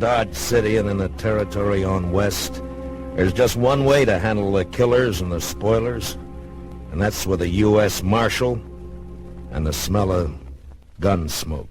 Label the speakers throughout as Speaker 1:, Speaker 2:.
Speaker 1: Dodge City and in the territory on west, there's just one way to handle the killers and the spoilers, and that's with a U.S. Marshal and the smell of gun smoke.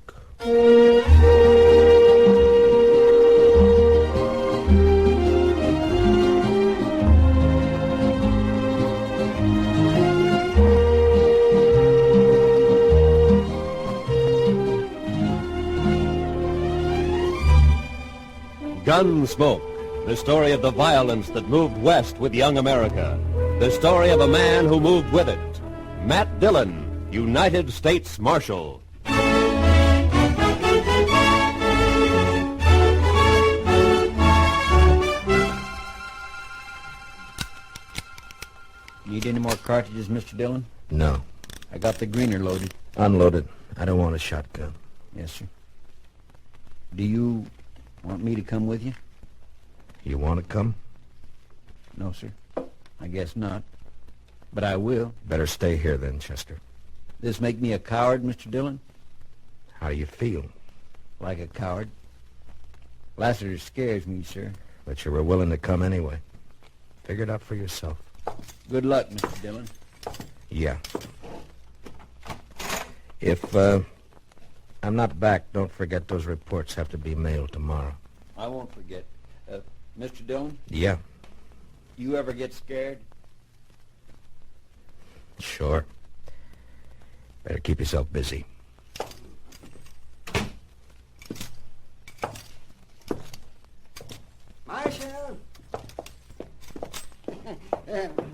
Speaker 2: Gunsmoke, the story of the violence that moved west with young America. The story of a man who moved with it. Matt Dillon, United States Marshal.
Speaker 3: Need any more cartridges, Mr. Dillon?
Speaker 1: No.
Speaker 3: I got the greener loaded.
Speaker 1: Unloaded. I don't want a shotgun.
Speaker 3: Yes, sir. Do you want me to come with you?
Speaker 1: You want to come?
Speaker 3: No, sir. I guess not. But I will.
Speaker 1: Better stay here then, Chester.
Speaker 3: This make me a coward, Mr. Dillon?
Speaker 1: How do you feel?
Speaker 3: Like a coward. Lassiter scares me, sir.
Speaker 1: But you were willing to come anyway. Figure it out for yourself.
Speaker 3: Good luck, Mr. Dillon.
Speaker 1: Yeah. If, I'm not back, don't forget those reports have to be mailed tomorrow.
Speaker 3: I won't forget. Mr. Dillon?
Speaker 1: Yeah.
Speaker 3: You ever get scared?
Speaker 1: Sure. Better keep yourself busy.
Speaker 4: Marshal!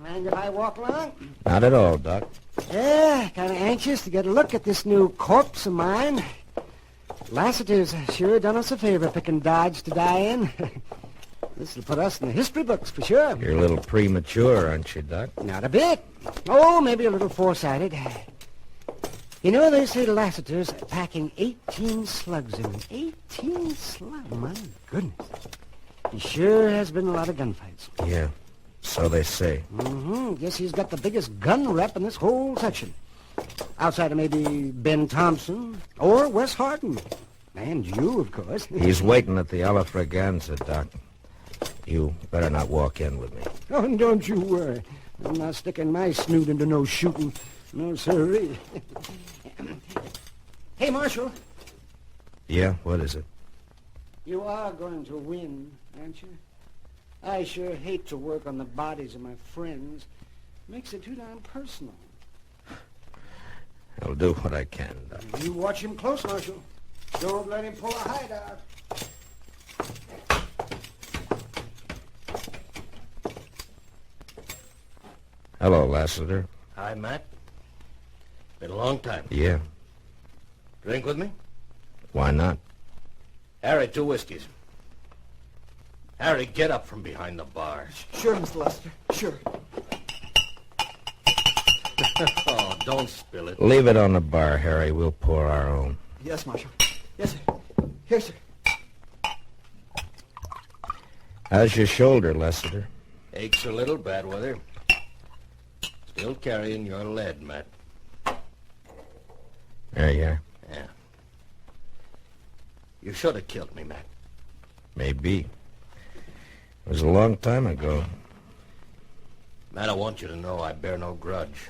Speaker 4: Mind if I walk along?
Speaker 1: Not at all, Doc.
Speaker 4: Yeah, kind of anxious to get a look at this new corpse of mine. Lassiter's sure done us a favor picking Dodge to die in. This'll put us in the history books for sure.
Speaker 1: You're a little premature, aren't you, Doc?
Speaker 4: Not a bit. Oh, maybe a little foresighted. You know, they say Lassiter's packing 18 slugs in him. 18 slugs? My goodness. He sure has been a lot of gunfights.
Speaker 1: Yeah, so they say.
Speaker 4: Guess he's got the biggest gun rep in this whole section. Outside of maybe Ben Thompson or Wes Hardin. And you, of course.
Speaker 1: He's waiting at the Alla Fraganza, Doc. You better not walk in with me.
Speaker 4: Oh, and don't you worry. I'm not sticking my snoot into no shooting. No, sirree. Hey, Marshal.
Speaker 1: Yeah, what is it?
Speaker 4: You are going to win, aren't you? I sure hate to work on the bodies of my friends. Makes it too darn personal.
Speaker 1: I'll do what I can, Doc.
Speaker 4: You watch him close, Marshal. Don't let him pull a hideout.
Speaker 1: Hello, Lassiter.
Speaker 5: Hi, Matt. Been a long time.
Speaker 1: Yeah.
Speaker 5: Drink with me?
Speaker 1: Why not?
Speaker 5: Harry, 2 whiskeys. Harry, get up from behind the bar.
Speaker 4: Sure, Mr. Lester. Sure.
Speaker 5: Oh, don't spill it.
Speaker 1: Leave it on the bar, Harry. We'll pour our own.
Speaker 4: Yes, Marshal. Yes, sir. Here, sir.
Speaker 1: How's your shoulder, Lassiter?
Speaker 5: Aches a little, bad weather. Still carrying your lead, Matt.
Speaker 1: There you are.
Speaker 5: Yeah. You should have killed me, Matt.
Speaker 1: Maybe. It was a long time ago.
Speaker 5: Matt, I want you to know I bear no grudge.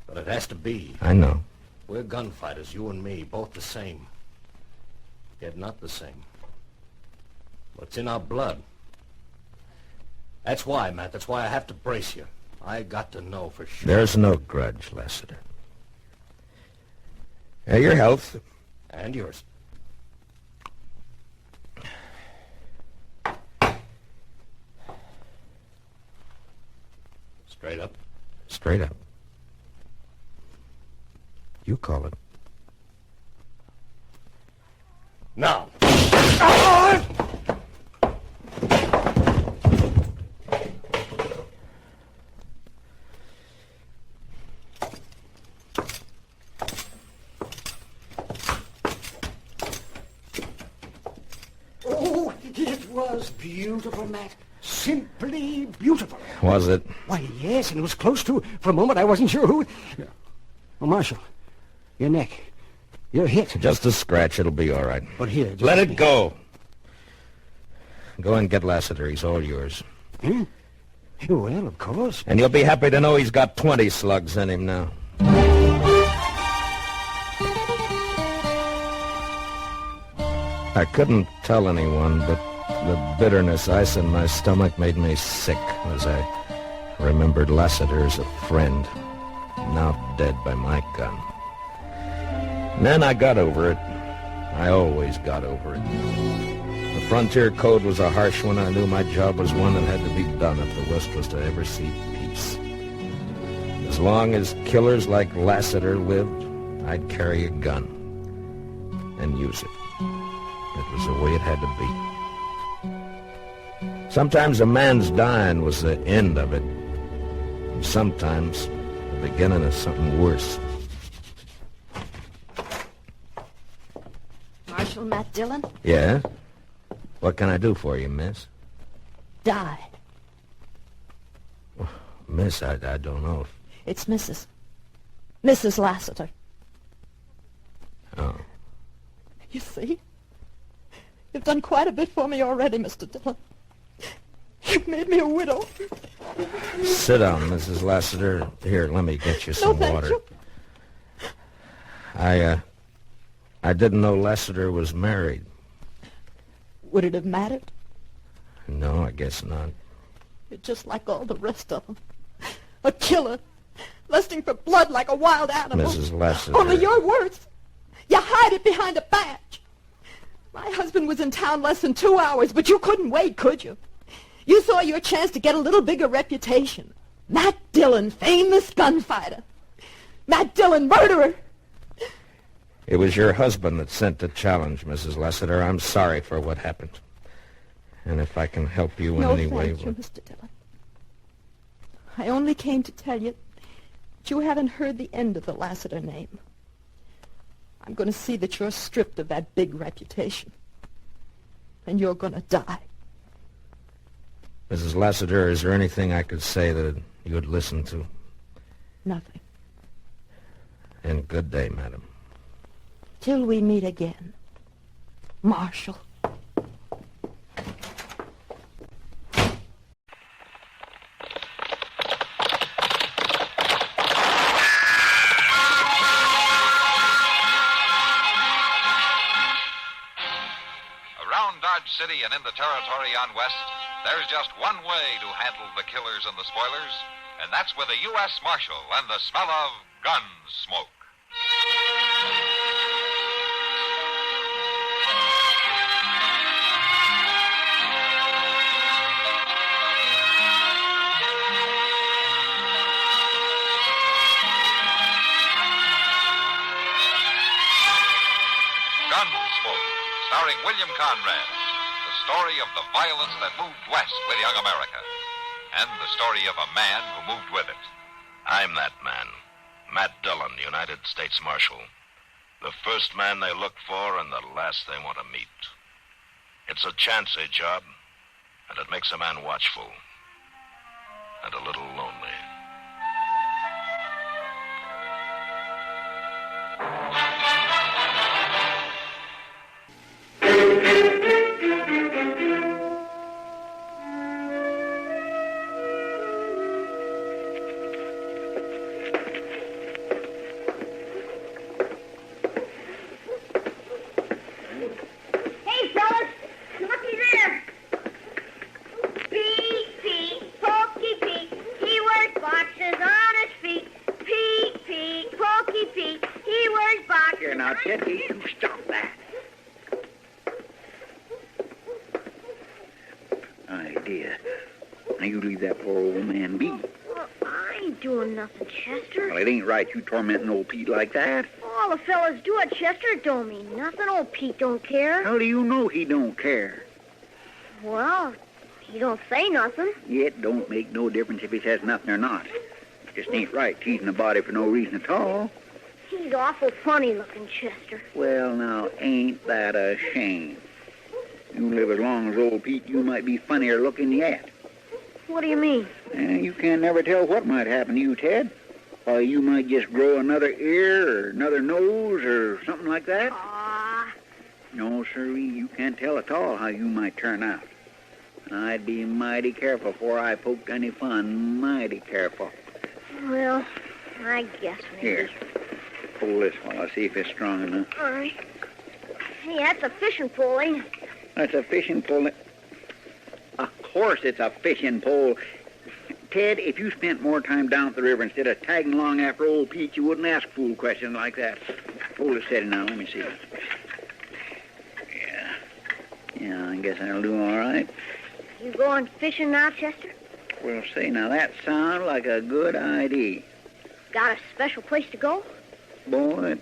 Speaker 5: But it has to be.
Speaker 1: I know.
Speaker 5: We're gunfighters, you and me, both the same. Yet not the same. What's in our blood? That's why, Matt. That's why I have to brace you. I got to know for sure.
Speaker 1: There's no grudge, Lassiter. Your health.
Speaker 5: And yours. Straight up.
Speaker 1: Straight up. You call it.
Speaker 5: Now.
Speaker 4: Oh, it was beautiful, Matt. Simply beautiful.
Speaker 1: Was it?
Speaker 4: Why, yes, and it was close to. For a moment, I wasn't sure who. Oh, Marshal, your neck. You're hit.
Speaker 1: Just a scratch. It'll be all right.
Speaker 4: But here, just
Speaker 1: Let it go. Go and get Lassiter. He's all yours.
Speaker 4: Hmm? Well, of course.
Speaker 1: And you'll be happy to know he's got 20 slugs in him now. I couldn't tell anyone, but the bitterness ice in my stomach made me sick as I remembered Lassiter as a friend, now dead by my gun. And then I got over it. I always got over it. The frontier code was a harsh one. I knew my job was one that had to be done if the West was to ever see peace. As long as killers like Lassiter lived, I'd carry a gun and use it. It was the way it had to be. Sometimes a man's dying was the end of it, and sometimes the beginning of something worse.
Speaker 6: Marshal Matt Dillon?
Speaker 1: Yeah? What can I do for you, miss?
Speaker 6: Died.
Speaker 1: Well, miss, I don't know.
Speaker 6: It's Mrs. Lassiter.
Speaker 1: Oh.
Speaker 6: You see? You've done quite a bit for me already, Mr. Dillon. You've made me a widow.
Speaker 1: Sit down, Mrs. Lassiter. Here, let me get you some
Speaker 6: thank
Speaker 1: water.
Speaker 6: you.
Speaker 1: I didn't know Lassiter was married.
Speaker 6: Would it have mattered?
Speaker 1: No, I guess not.
Speaker 6: You're just like all the rest of them. A killer, lusting for blood like a wild animal.
Speaker 1: Mrs. Lassiter.
Speaker 6: Only you're worse. You hide it behind a badge. My husband was in town less than 2 hours, but you couldn't wait, could you? You saw your chance to get a little bigger reputation. Matt Dillon, famous gunfighter. Matt Dillon, murderer.
Speaker 1: It was your husband that sent the challenge, Mrs. Lassiter. I'm sorry for what happened. And if I can help you in any way...
Speaker 6: No, thank you, Mr. Dillon. I only came to tell you that you haven't heard the end of the Lassiter name. I'm going to see that you're stripped of that big reputation. And you're going to die.
Speaker 1: Mrs. Lassiter, is there anything I could say that you would listen to?
Speaker 6: Nothing.
Speaker 1: And good day, madam.
Speaker 6: Till we meet again, Marshal.
Speaker 7: City and in the territory on West, there's just one way to handle the killers and the spoilers, and that's with a U.S. Marshal and the smell of Gunsmoke. Gunsmoke, starring William Conrad. The story of the violence that moved west with young America, and the story of a man who moved with it.
Speaker 1: I'm that man, Matt Dillon, United States Marshal. The first man they look for and the last they want to meet. It's a chancy job, and it makes a man watchful and a little lonely.
Speaker 8: Now, Teddy, you stop that. Idea. Now, you leave that poor old man be.
Speaker 9: Well, I ain't doing nothing, Chester.
Speaker 8: Well, it ain't right you tormenting old Pete like that.
Speaker 9: All the fellas do it, Chester. It don't mean nothing. Old Pete don't care.
Speaker 8: How do you know he don't care?
Speaker 9: Well, he don't say nothing.
Speaker 8: It don't make no difference if he says nothing or not. It just ain't right teasing a body for no reason at all.
Speaker 9: He's awful funny-looking, Chester.
Speaker 8: Well, now, ain't that a shame? You live as long as old Pete, you might be funnier looking yet.
Speaker 9: What do you mean?
Speaker 8: You can't never tell what might happen to you, Ted. Why, you might just grow another ear or another nose or something like that.
Speaker 9: Ah.
Speaker 8: No, sirree, you can't tell at all how you might turn out. I'd be mighty careful before I poked any fun. Mighty careful.
Speaker 9: Well, I guess maybe.
Speaker 8: Here. Pull this one. I'll see if it's strong enough.
Speaker 9: All right. Hey, that's a fishing pole, ain't it?
Speaker 8: That's a fishing pole. Of course it's a fishing pole. Ted, if you spent more time down at the river instead of tagging along after old Pete, you wouldn't ask fool questions like that. Hold it steady now. Let me see. Yeah, I guess that'll do all right.
Speaker 9: You going fishing now, Chester?
Speaker 8: Well, say, now that sounds like a good idea.
Speaker 9: Got a special place to go?
Speaker 8: Boy,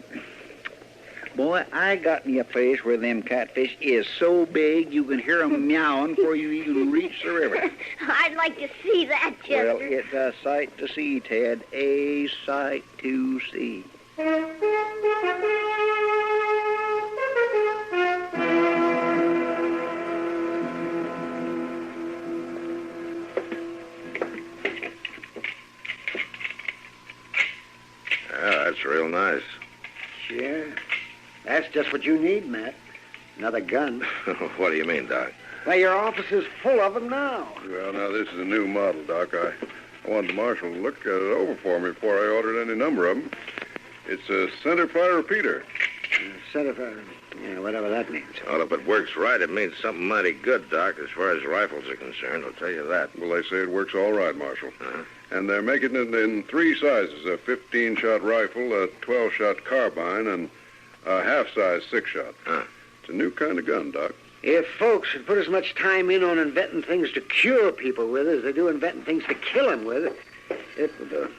Speaker 8: I got me a place where them catfish is so big you can hear them meowing before you even reach the river.
Speaker 9: I'd like to see that, Chester.
Speaker 8: Well, it's a sight to see, Ted. A sight to see.
Speaker 1: Yeah, that's real nice.
Speaker 4: Sure. That's just what you need, Matt. Another gun.
Speaker 1: What do you mean, Doc?
Speaker 4: Why, your office is full of them now.
Speaker 10: Well, now, this is a new model, Doc. I wanted the marshal to look it over for me before I ordered any number of them. It's a centerfire repeater.
Speaker 4: Centerfire. Yeah, whatever that means.
Speaker 1: Well, if it works right, it means something mighty good, Doc, as far as rifles are concerned. I'll tell you that.
Speaker 10: Well, they say it works all right, Marshal.
Speaker 1: Uh-huh.
Speaker 10: And they're making it in 3 sizes, a 15-shot rifle, a 12-shot carbine, and a half-size 6-shot.
Speaker 1: Huh.
Speaker 10: It's a new kind of gun, Doc.
Speaker 4: If folks had put as much time in on inventing things to cure people with as they do inventing things to kill them with, it would...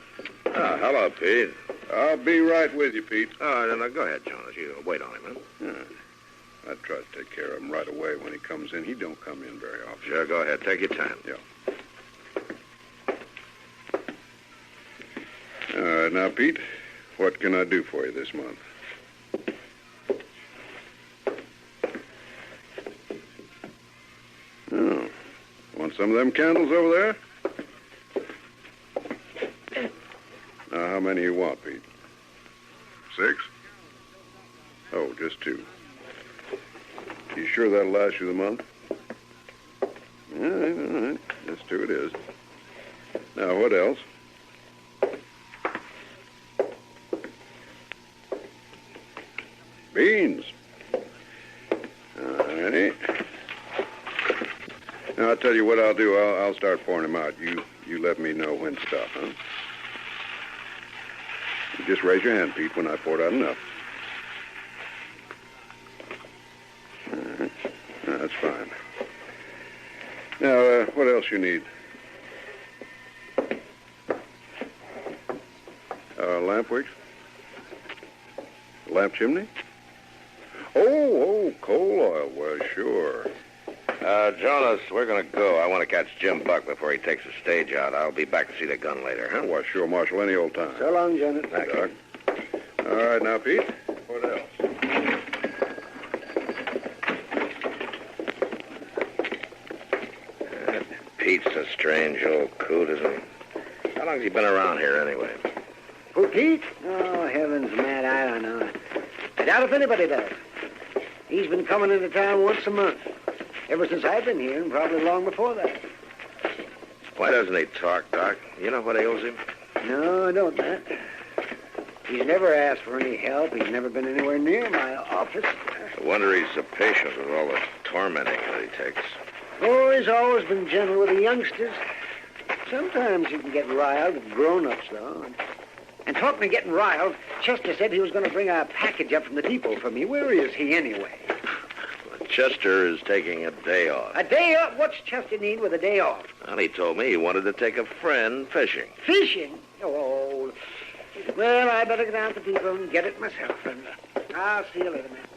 Speaker 1: Hello, Pete.
Speaker 10: I'll be right with you, Pete.
Speaker 1: Oh, no, go ahead, Jonas. You wait on him, huh?
Speaker 10: Yeah. I'd try to take care of him right away when he comes in. He don't come in very often.
Speaker 1: Sure, go ahead. Take your time.
Speaker 10: Yeah. All right, now, Pete, what can I do for you this month? Oh, want some of them candles over there? Now, how many you want, Pete? 6? Oh, just 2. You sure that'll last you the month? All right. Just 2 it is. Now, what else? Beans. All righty. Now, I'll tell you what I'll do. I'll start pouring them out. You let me know when to stop, huh? You just raise your hand, Pete, when I poured out enough. That's fine. Now, what else you need? Lamp wicks? Lamp chimney? Oh, coal oil. Well, sure.
Speaker 1: Jonas, we're going to go. I want to catch Jim Buck before he takes the stage out. I'll be back to see the gun later, huh?
Speaker 10: Well, sure, Marshal, any old time.
Speaker 4: So long, Jonas.
Speaker 1: Thank you.
Speaker 10: All right, now, Pete, what else?
Speaker 1: Pete's a strange old coot, isn't he? How long has he been around here, anyway?
Speaker 4: Who, Pete? Oh, heavens, Matt, I don't know. I doubt if anybody does. He's been coming into town once a month. Ever since I've been here, and probably long before that.
Speaker 1: Why doesn't he talk, Doc? You know what ails him?
Speaker 4: No, I don't, Matt. He's never asked for any help. He's never been anywhere near my office.
Speaker 1: I wonder he's so patient with all the tormenting that he takes.
Speaker 4: Oh, he's always been gentle with the youngsters. Sometimes he can get riled with grown-ups, though. And talking of getting riled, Chester said he was going to bring a package up from the depot for me. Where is he, anyway?
Speaker 1: Chester is taking a day off.
Speaker 4: A day off? What's Chester need with a day off?
Speaker 1: Well, he told me he wanted to take a friend fishing.
Speaker 4: Fishing? Oh, well, I better get down to the depot and get it myself. And I'll see you later, man.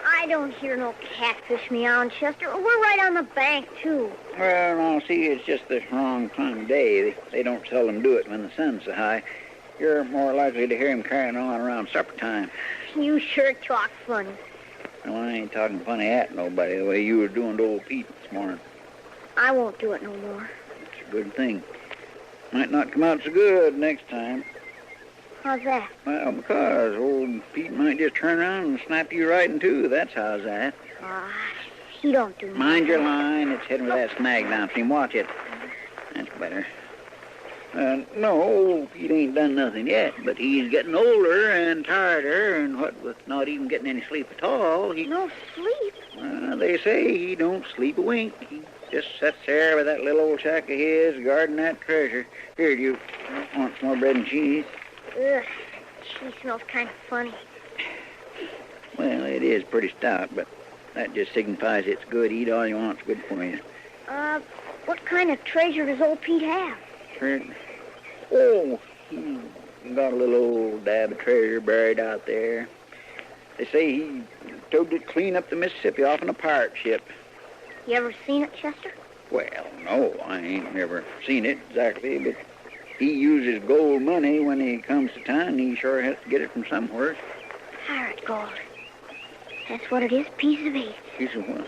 Speaker 9: I don't hear no catfish meowing, Chester. We're right on the bank, too.
Speaker 8: Well, no, see, it's just the wrong time of day. They don't seldom do it when the sun's so high. You're more likely to hear him carrying on around supper time.
Speaker 9: You sure talk funny.
Speaker 8: Well, I ain't talking funny at nobody the way you were doing to old Pete this morning.
Speaker 9: I won't do it no more.
Speaker 8: It's a good thing. Might not come out so good next time.
Speaker 9: How's that?
Speaker 8: Well, because old Pete might just turn around and snap you right in two. That's how's that.
Speaker 9: He don't do
Speaker 8: Mind your line. It's heading with that snag downstream. Watch it. That's better. No, old Pete ain't done nothing yet, but he's getting older and tireder, and what with not even getting any sleep at all, he...
Speaker 9: No sleep?
Speaker 8: They say he don't sleep a wink. He just sits there with that little old shack of his, guarding that treasure. Here, do you want some more bread and cheese?
Speaker 9: Ugh, cheese smells kind of funny.
Speaker 8: Well, it is pretty stout, but that just signifies it's good. Eat all you want. It's good for you.
Speaker 9: What kind of treasure does old Pete have?
Speaker 8: Oh, he got a little old dab of treasure buried out there. They say he towed it clean up the Mississippi off on a pirate ship.
Speaker 9: You ever seen it, Chester?
Speaker 8: Well, no, I ain't never seen it exactly, but he uses gold money when he comes to town. He sure has to get it from somewhere.
Speaker 9: Pirate gold. That's what it is, piece of eight.
Speaker 8: Piece of what?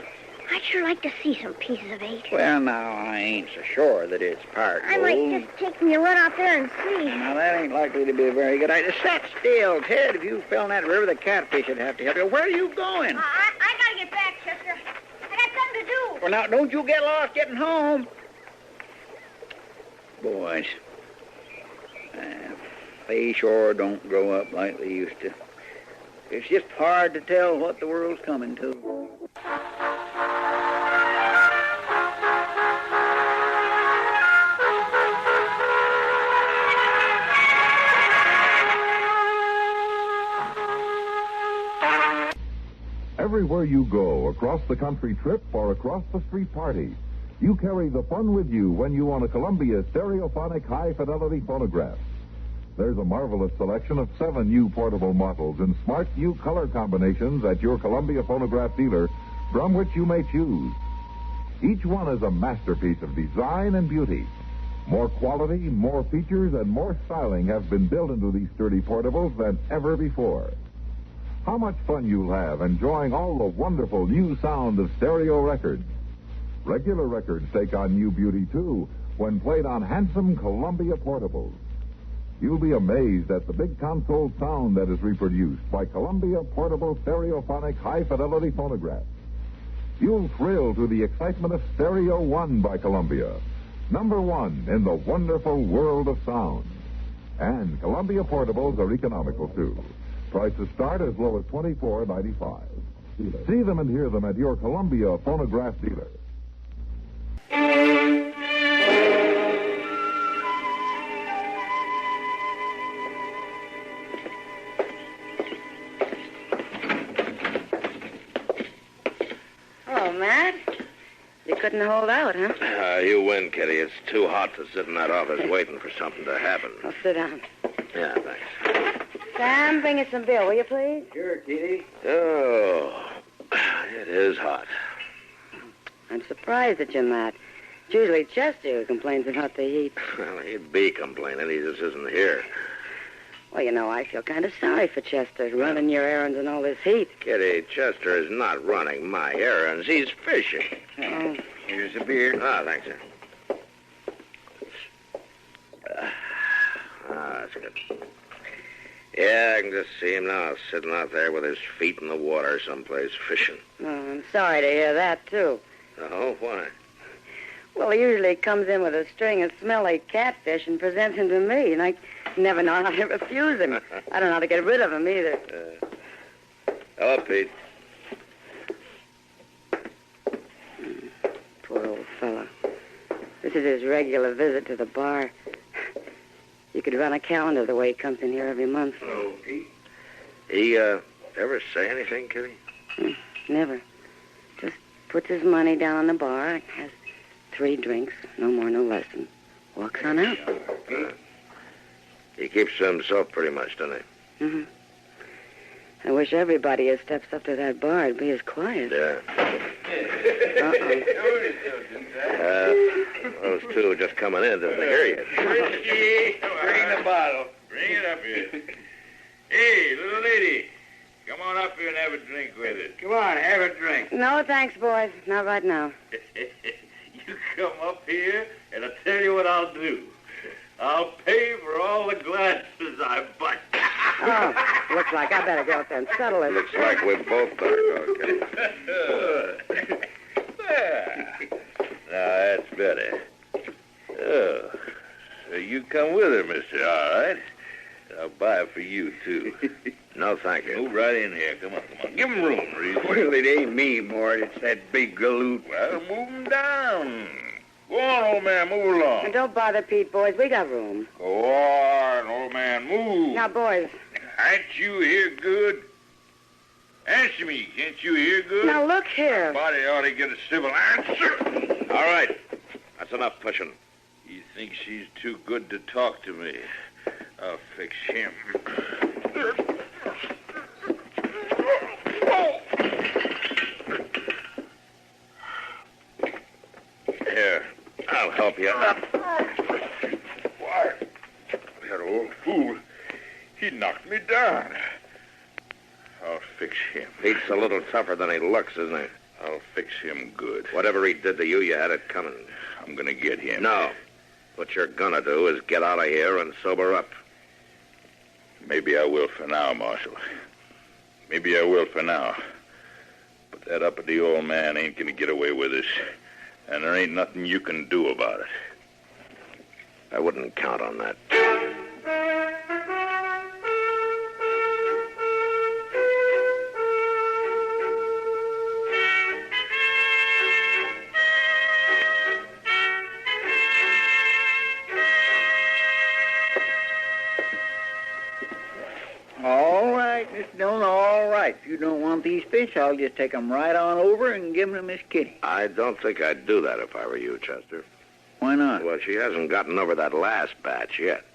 Speaker 9: I'd sure like to see some pieces of eight.
Speaker 8: Well, now, I ain't so sure that it's pirate gold.
Speaker 9: I might just take me a run out there and see.
Speaker 8: Now, that ain't likely to be a very good idea. Sit still, Ted. If you fell in that river, the catfish would have to help you. Where are you going?
Speaker 9: I gotta get back, Chester. I got something to do.
Speaker 8: Well, now, don't you get lost getting home. Boys, they sure don't grow up like they used to. It's just hard to tell what the world's coming to.
Speaker 11: Everywhere you go, across the country trip or across the street party, you carry the fun with you when you own a Columbia stereophonic high-fidelity phonograph. There's a marvelous selection of 7 new portable models in smart new color combinations at your Columbia phonograph dealer, from which you may choose. Each one is a masterpiece of design and beauty. More quality, more features, and more styling have been built into these sturdy portables than ever before. How much fun you'll have enjoying all the wonderful new sound of stereo records. Regular records take on new beauty, too, when played on handsome Columbia portables. You'll be amazed at the big console sound that is reproduced by Columbia portable stereophonic high-fidelity phonographs. You'll thrill to the excitement of Stereo One by Columbia, #1 in the wonderful world of sound. And Columbia portables are economical, too. Prices start as low as $24.95. See them and hear them at your Columbia phonograph dealer.
Speaker 12: Oh, Matt, you couldn't hold out, huh?
Speaker 1: You win, Kitty. It's too hot to sit in that office waiting for something to happen.
Speaker 12: Well, sit down.
Speaker 1: Yeah, thanks.
Speaker 12: Sam, bring us some beer, will you, please?
Speaker 8: Sure, Kitty.
Speaker 1: Oh, it is hot.
Speaker 12: I'm surprised at you, Matt. It's usually Chester who complains about the heat.
Speaker 1: Well, he'd be complaining. He just isn't here.
Speaker 12: Well, you know, I feel kind of sorry for Chester, running your errands in all this heat.
Speaker 1: Kitty, Chester is not running my errands. He's fishing.
Speaker 12: Oh.
Speaker 8: Here's a beer.
Speaker 1: Thanks, sir. That's good. Yeah, I can just see him now, sitting out there with his feet in the water someplace fishing.
Speaker 12: Oh, I'm sorry to hear that, too.
Speaker 1: Oh, why?
Speaker 12: Well, he usually comes in with a string of smelly catfish and presents him to me, and I never know how to refuse him. I don't know how to get rid of him, either.
Speaker 1: Hello, Pete.
Speaker 12: Poor old fella. This is his regular visit to the bar. You could run a calendar the way he comes in here every month.
Speaker 1: Hello, Pete. He, ever say anything, Kitty?
Speaker 12: Never. Just puts his money down on the bar, has 3 drinks, no more, no less, and walks on out.
Speaker 1: He keeps to himself pretty much, doesn't he?
Speaker 12: Mm-hmm. I wish everybody who steps up to that bar would be as quiet.
Speaker 1: Yeah. Those two are just coming in didn't hear you.
Speaker 13: Whiskey, bring the bottle. Bring it up here. Hey, little lady, come on up here and have a drink with us.
Speaker 8: Come on, have a drink.
Speaker 12: No, thanks, boys. Not right now.
Speaker 13: You come up here, and I'll tell you what I'll do. I'll pay for all the glasses I bought.
Speaker 12: Oh, looks like I better go up there and settle it.
Speaker 10: Looks like we both better go, Kitty.
Speaker 13: Now, that's better. Oh, so you come with her, mister, all right? I'll buy it for you, too.
Speaker 10: No, thank you.
Speaker 13: Move right in here. Come on. Give him room, Reese.
Speaker 8: Well, it ain't me, Mort. It's that big galoot.
Speaker 13: Well, move him down. Go on, old man. Move along.
Speaker 12: And don't bother, Pete, boys. We got room.
Speaker 13: Go on, old man. Move.
Speaker 12: Now, boys.
Speaker 13: Can't you hear good? Answer me. Can't you hear good?
Speaker 12: Now, look here.
Speaker 13: Somebody ought to get a civil answer.
Speaker 10: All right. That's enough pushing.
Speaker 13: You think she's too good to talk to me? I'll fix him.
Speaker 10: Here, I'll help you up.
Speaker 13: Why, that old fool, he knocked me down. I'll fix him.
Speaker 10: Pete's a little tougher than he looks, isn't he?
Speaker 13: I'll fix him good.
Speaker 10: Whatever he did to you, you had it coming.
Speaker 13: I'm gonna get him.
Speaker 10: No. What you're gonna do is get out of here and sober up.
Speaker 13: Maybe I will for now, Marshal. Maybe I will for now. But that uppity old man ain't gonna get away with this. And there ain't nothing you can do about it.
Speaker 10: I wouldn't count on that.
Speaker 8: All right, Mr. Dillon, all right. If you don't want these fish, I'll just take them right on over and give them to Miss Kitty.
Speaker 10: I don't think I'd do that if I were you, Chester.
Speaker 8: Why not?
Speaker 10: Well, she hasn't gotten over that last batch yet.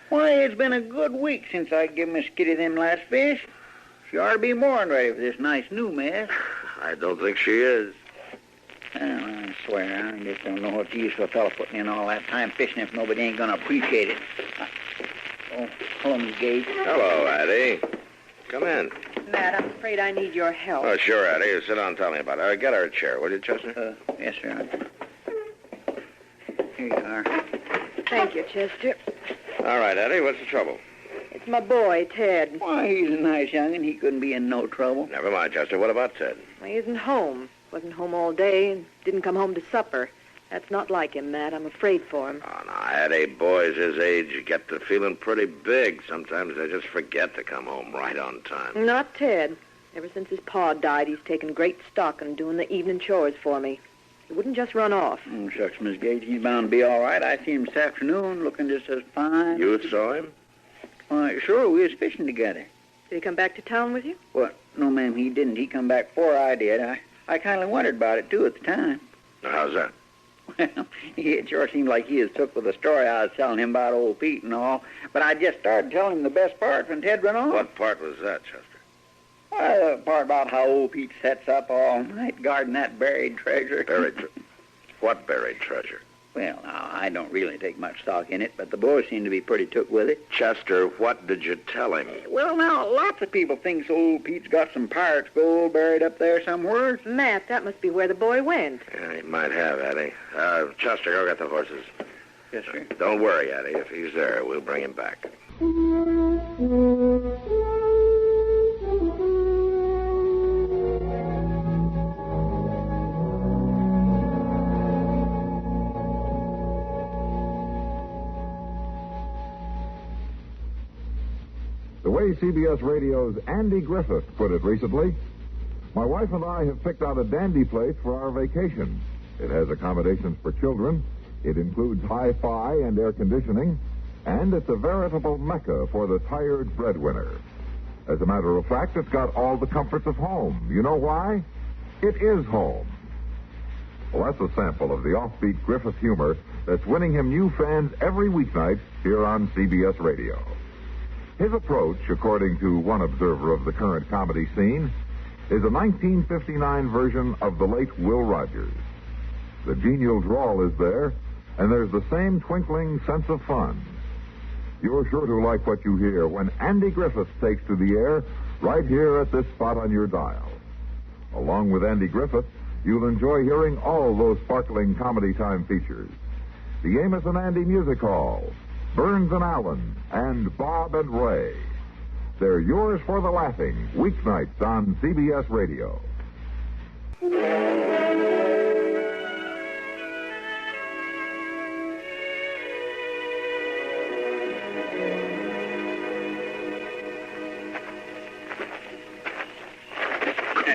Speaker 8: Why, it's been a good week since I give Miss Kitty them last fish. She ought to be more than ready for this nice new mess.
Speaker 10: I don't think she is.
Speaker 8: Well, I swear, I just don't know what use for a fellow putting in all that time fishing if nobody ain't going to appreciate it. Oh, hello, Miss Gage.
Speaker 10: Hello, Addie. Come in.
Speaker 12: Matt, I'm afraid I need your help.
Speaker 10: Oh, sure, Addie. You sit down and tell me about it. Get her a chair, will you, Chester?
Speaker 8: Yes, sir. Here you are.
Speaker 12: Thank you, Chester.
Speaker 10: All right, Addie, what's the trouble?
Speaker 12: It's my boy, Ted.
Speaker 8: Why, he's a nice young'un. He couldn't be in no trouble.
Speaker 10: Never mind, Chester. What about Ted?
Speaker 12: Well, he isn't home. Wasn't home all day and didn't come home to supper. That's not like him, Matt. I'm afraid for him.
Speaker 10: Oh, no, Addie, boys his age get to feeling pretty big. Sometimes they just forget to come home right on time.
Speaker 12: Not Ted. Ever since his pa died, he's taken great stock in doing the evening chores for me. He wouldn't just run off.
Speaker 8: Oh, shucks, Miss Gage, he's bound to be all right. I seen him this afternoon looking just as fine.
Speaker 10: You saw him?
Speaker 8: Why, sure, we was fishing together.
Speaker 12: Did he come back to town with you?
Speaker 8: What? No, ma'am, he didn't. He come back before I did. I kind of wondered about it, too, at the time.
Speaker 10: How's that?
Speaker 8: Well, it sure seemed like he was took with the story I was telling him about old Pete and all. But I just started telling him the best part when Ted went on.
Speaker 10: What part was that, Chester?
Speaker 8: Well, the part about how old Pete sets up all night guarding that buried treasure.
Speaker 10: Buried treasure? What buried treasure?
Speaker 8: Well, now, I don't really take much stock in it, but the boys seem to be pretty took with it.
Speaker 10: Chester, what did you tell him?
Speaker 8: Well, now, lots of people think old Pete's got some pirate's gold buried up there somewhere.
Speaker 12: Matt, that must be where the boy went.
Speaker 10: Yeah, he might have, Addie. Chester, go get the horses.
Speaker 8: Yes, sir.
Speaker 10: Don't worry, Addie. If he's there, we'll bring him back.
Speaker 11: The way CBS Radio's Andy Griffith put it recently, my wife and I have picked out a dandy place for our vacation. It has accommodations for children, it includes hi-fi and air conditioning, and it's a veritable mecca for the tired breadwinner. As a matter of fact, it's got all the comforts of home. You know why? It is home. Well, that's a sample of the offbeat Griffith humor that's winning him new fans every weeknight here on CBS Radio. His approach, according to one observer of the current comedy scene, is a 1959 version of the late Will Rogers. The genial drawl is there, and there's the same twinkling sense of fun. You're sure to like what you hear when Andy Griffith takes to the air right here at this spot on your dial. Along with Andy Griffith, you'll enjoy hearing all those sparkling comedy time features. The Amos and Andy Music Hall, Burns and Allen, and Bob and Ray. They're yours for the laughing, weeknights on CBS Radio.
Speaker 13: Come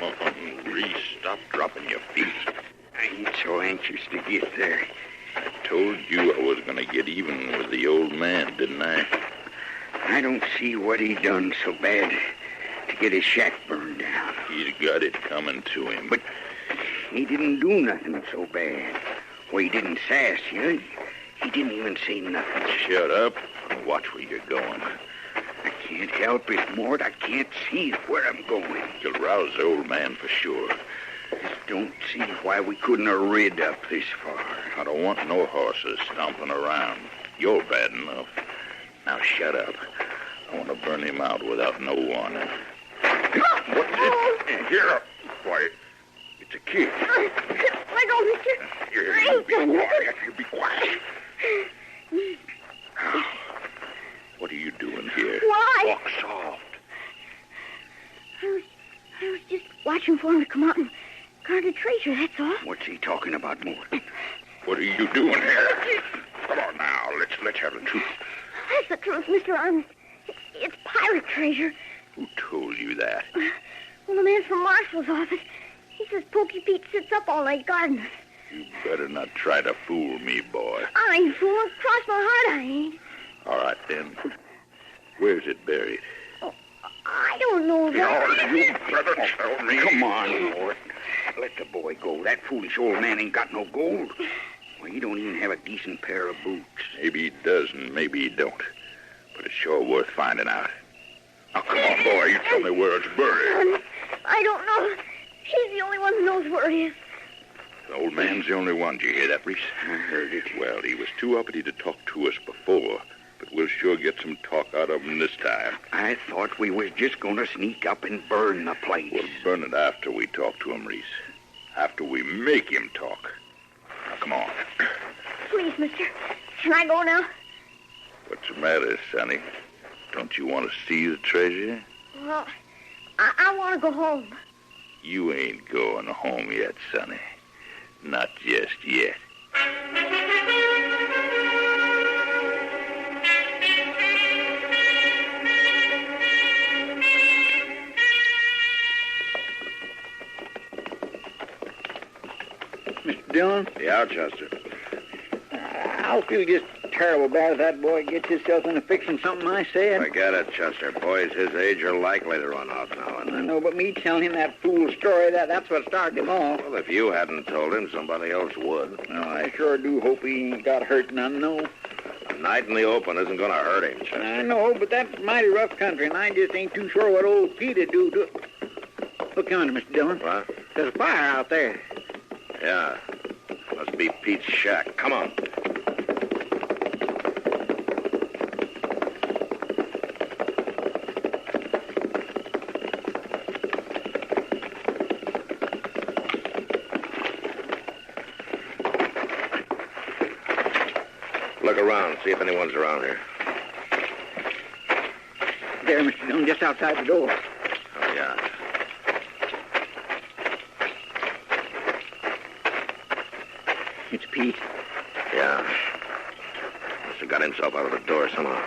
Speaker 13: on, Reese, stop dropping your feet.
Speaker 14: I ain't so anxious to get there.
Speaker 13: I told you I was going to get even with the old man, didn't I?
Speaker 14: I don't see what he done so bad to get his shack burned down.
Speaker 13: He's got it coming to him.
Speaker 14: But he didn't do nothing so bad. Well, he didn't sass you. He didn't even say nothing.
Speaker 13: Shut up and watch where you're going.
Speaker 14: I can't help it, Mort. I can't see where I'm going.
Speaker 13: You'll rouse the old man for sure.
Speaker 14: Just don't see why we couldn't have rid up this far.
Speaker 13: I don't want no horses stomping around. You're bad enough. Now shut up. I want to burn him out without no warning.
Speaker 14: What's it? Here up. Why, it's a kid.
Speaker 9: Let go, mister.
Speaker 14: You be quiet. You be quiet.
Speaker 13: What are you doing here?
Speaker 9: Why?
Speaker 14: Walk soft.
Speaker 9: I was just watching for him to come out and guard the treasure, that's all.
Speaker 14: What's he talking about, Mort?
Speaker 13: What are you doing here?
Speaker 14: Come on now. Let's have the truth.
Speaker 9: That's the truth, Mr. Arms. It's pirate treasure.
Speaker 13: Who told you that?
Speaker 9: Well, the man from Marshall's office. He says Pokey Pete sits up all night guarding us.
Speaker 13: You better not try to fool me, boy.
Speaker 9: I ain't fooling. Cross my heart, I ain't.
Speaker 13: All right, then. Where's it buried?
Speaker 9: Oh, I don't know that.
Speaker 14: You better tell me. Come on, Mort. Let the boy go. That foolish old man ain't got no gold. Well, he don't even have a decent pair of boots.
Speaker 13: Maybe he does and maybe he don't. But it's sure worth finding out. Now, come on, boy. You tell me where it's buried.
Speaker 9: I don't know. He's the only one who knows where it is.
Speaker 13: The old man's the only one. Did you hear that, Reese?
Speaker 14: I heard it.
Speaker 13: Well, he was too uppity to talk to us before, but we'll sure get some talk out of him this time.
Speaker 14: I thought we was just going to sneak up and burn the place.
Speaker 13: We'll burn it after we talk to him, Reese. After we make him talk. Now, come on.
Speaker 9: Please, mister. Can I go now?
Speaker 13: What's the matter, Sonny? Don't you want to see the treasure?
Speaker 9: Well, I want to go home.
Speaker 13: You ain't going home yet, Sonny. Not just yet.
Speaker 8: Mr. Dillon?
Speaker 10: Yeah, Chester.
Speaker 8: I'll feel just terrible bad if that boy gets himself into fixing something I said.
Speaker 10: Forget it, Chester. Boys his age are likely to run out now and
Speaker 8: I
Speaker 10: then.
Speaker 8: know, but me telling him that fool story, that's what started him off.
Speaker 10: Well, if you hadn't told him, somebody else would.
Speaker 8: Well, I sure do hope he ain't got hurt none, no.
Speaker 10: A night in the open isn't going to hurt him, Chester.
Speaker 8: I know, but that's mighty rough country, and I just ain't too sure what old Pete'd do to it. Look yonder, Mr. Dillon.
Speaker 10: What?
Speaker 8: There's a fire out there.
Speaker 10: Yeah. Must be Pete's shack. Come on. Look around, see if anyone's around here.
Speaker 8: There, Mr. Dillon, just outside the door.
Speaker 10: Oh, yeah.
Speaker 8: It's Pete.
Speaker 10: Yeah. Must have got himself out of the door somehow.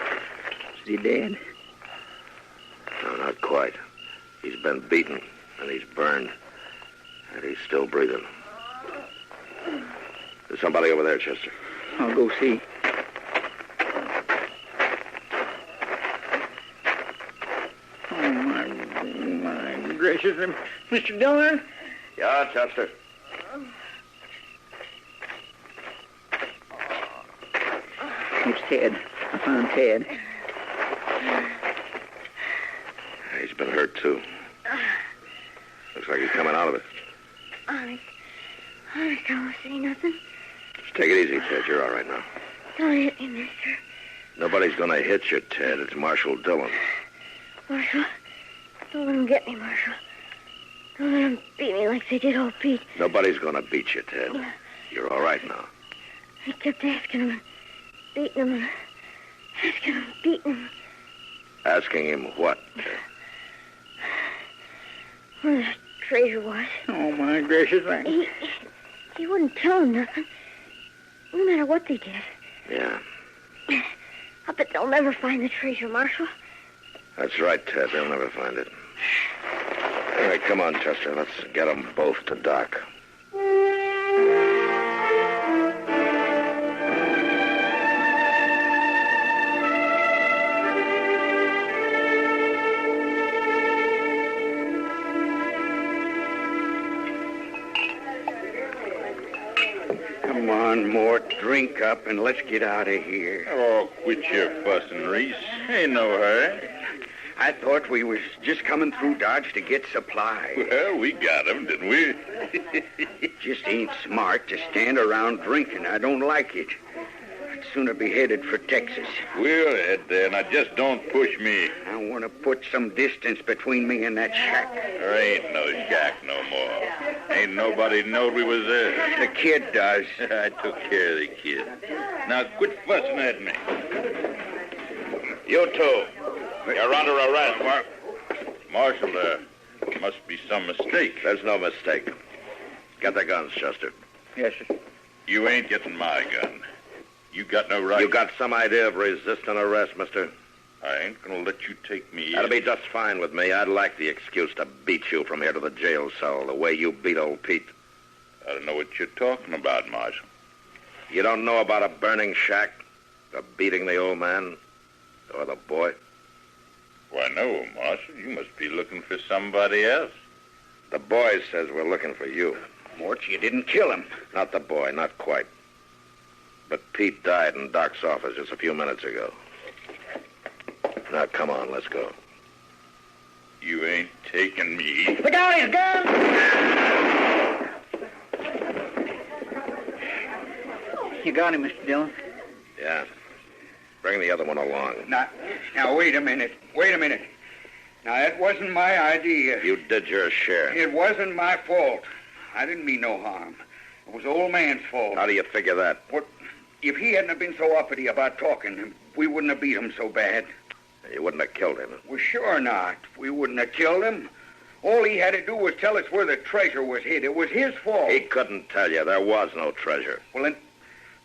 Speaker 8: Is he dead?
Speaker 10: No, not quite. He's been beaten, and he's burned. And he's still breathing. There's somebody over there, Chester.
Speaker 8: I'll go see. Oh, my gracious. Mr. Dillon?
Speaker 10: Yeah, Chester.
Speaker 8: It's Ted. I found Ted.
Speaker 10: He's been hurt, too. Looks like he's coming out of it.
Speaker 9: Honest, I don't see nothing.
Speaker 10: Just take it easy, Ted. You're all right now.
Speaker 9: Don't hit me, mister.
Speaker 10: Nobody's going to hit you, Ted. It's Marshal Dillon.
Speaker 9: Marshal, don't let him get me, Marshal. Don't let him beat me like they did old Pete.
Speaker 10: Nobody's going to beat you, Ted. You're all right now.
Speaker 9: I kept asking him and beating him, and Asking him, beating him.
Speaker 5: Asking him what?
Speaker 9: Where that treasure was.
Speaker 8: Oh, my gracious, man.
Speaker 9: He wouldn't tell him nothing. No matter what they did.
Speaker 5: Yeah,
Speaker 9: I bet they'll never find the treasure, Marshal.
Speaker 5: that's right, Ted. They'll never find it. All right, come on, Chester. Let's get them both to Doc.
Speaker 14: Come on, Mort. Drink up and let's get out of here.
Speaker 13: Oh, quit your fussing, Reese. Ain't no hurry.
Speaker 14: I thought we was just coming through Dodge to get supplies.
Speaker 13: Well, we got 'em, didn't we?
Speaker 14: Just ain't smart to stand around drinking. I don't like it. I'd sooner be headed for Texas.
Speaker 13: We'll head there. Now, just don't push me.
Speaker 14: I want to put some distance between me and that shack.
Speaker 13: There ain't no shack no more. Ain't nobody knowed we was there.
Speaker 14: The kid does.
Speaker 13: I took care of the kid. Now, quit fussing at me. You two. You're under arrest. Marshal, there must be some mistake.
Speaker 5: There's no mistake. Get the guns, Chester.
Speaker 8: Yes, sir.
Speaker 13: You ain't getting my gun. You got no right.
Speaker 5: You got some idea of resisting arrest, mister?
Speaker 13: I ain't gonna let you take me.
Speaker 5: That'll be just fine with me. I'd like the excuse to beat you from here to the jail cell, the way you beat old Pete.
Speaker 13: I don't know what you're talking about, Marshal.
Speaker 5: You don't know about a burning shack, or beating the old man, or the boy?
Speaker 13: Why, no, Marshal. You must be looking for somebody else.
Speaker 5: The boy says we're looking for you.
Speaker 14: Mort, you didn't kill him.
Speaker 5: Not the boy, not quite. But Pete died in Doc's office just a few minutes ago. Now, come on, let's go.
Speaker 13: You ain't taking me.
Speaker 8: Look out, his gun! You got him, Mr. Dillon?
Speaker 5: Yeah. Bring the other one along.
Speaker 14: Now, wait a minute. Now, that wasn't my idea.
Speaker 5: You did your share.
Speaker 14: It wasn't my fault. I didn't mean no harm. It was the old man's fault.
Speaker 5: How do you figure that?
Speaker 14: What? If he hadn't have been so uppity about talking, we wouldn't have beat him so bad.
Speaker 5: You wouldn't have killed him.
Speaker 14: Well, sure not. We wouldn't have killed him. All he had to do was tell us where the treasure was hid. It was his fault.
Speaker 5: He couldn't tell you. There was no treasure.
Speaker 14: Well,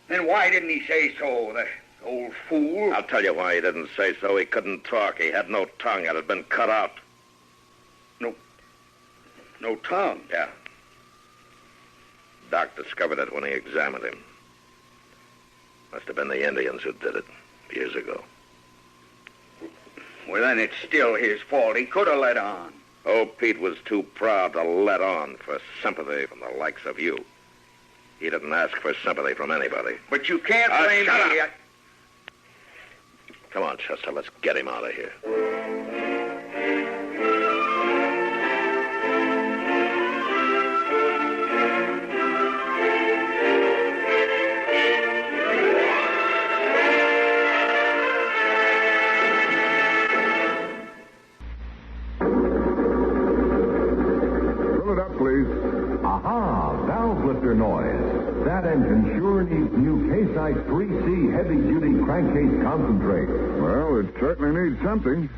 Speaker 14: then why didn't he say so, the old fool?
Speaker 5: I'll tell you why he didn't say so. He couldn't talk. He had no tongue. It had been cut out.
Speaker 14: No tongue?
Speaker 5: Yeah. Doc discovered it when he examined him. Must have been the Indians who did it years ago.
Speaker 14: Well, then it's still his fault. He could have let on.
Speaker 5: Old Pete was too proud to let on for sympathy from the likes of you. He didn't ask for sympathy from anybody.
Speaker 14: But you can't blame
Speaker 5: shut
Speaker 14: me.
Speaker 5: up. Come on, Chester, let's get him out of here.
Speaker 11: Aha, valve lifter noise. That engine sure needs new Case-ICE 3C heavy-duty crankcase concentrate.
Speaker 10: Well, it certainly needs something.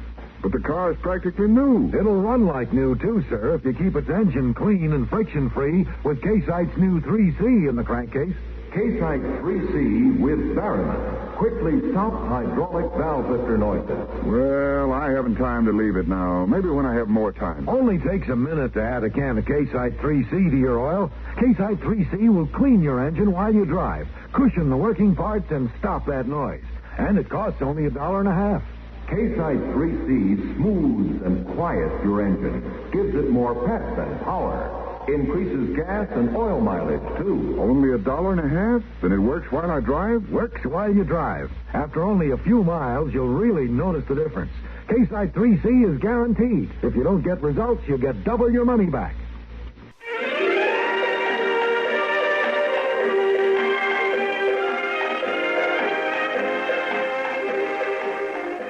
Speaker 10: But the car is practically new.
Speaker 15: It'll run like new, too, sir, if you keep its engine clean and friction-free with Case-ICE's new 3C in the crankcase.
Speaker 11: Case-ICE 3C with Barron. Quickly stop hydraulic valve lifter noises.
Speaker 10: Well, I haven't time to leave it now. Maybe when I have more time.
Speaker 15: Only takes a minute to add a can of Case-ICE 3C to your oil. Case-ICE 3C will clean your engine while you drive, cushion the working parts, and stop that noise. And it costs only $1.50.
Speaker 11: Case-ICE 3C smooths and quiets your engine. Gives it more pep and power. Increases gas and oil mileage, too.
Speaker 10: Only $1.50? Then it works while I drive?
Speaker 15: Works while you drive. After only a few miles, you'll really notice the difference. Case-ICE 3C is guaranteed. If you don't get results, you get double your money back.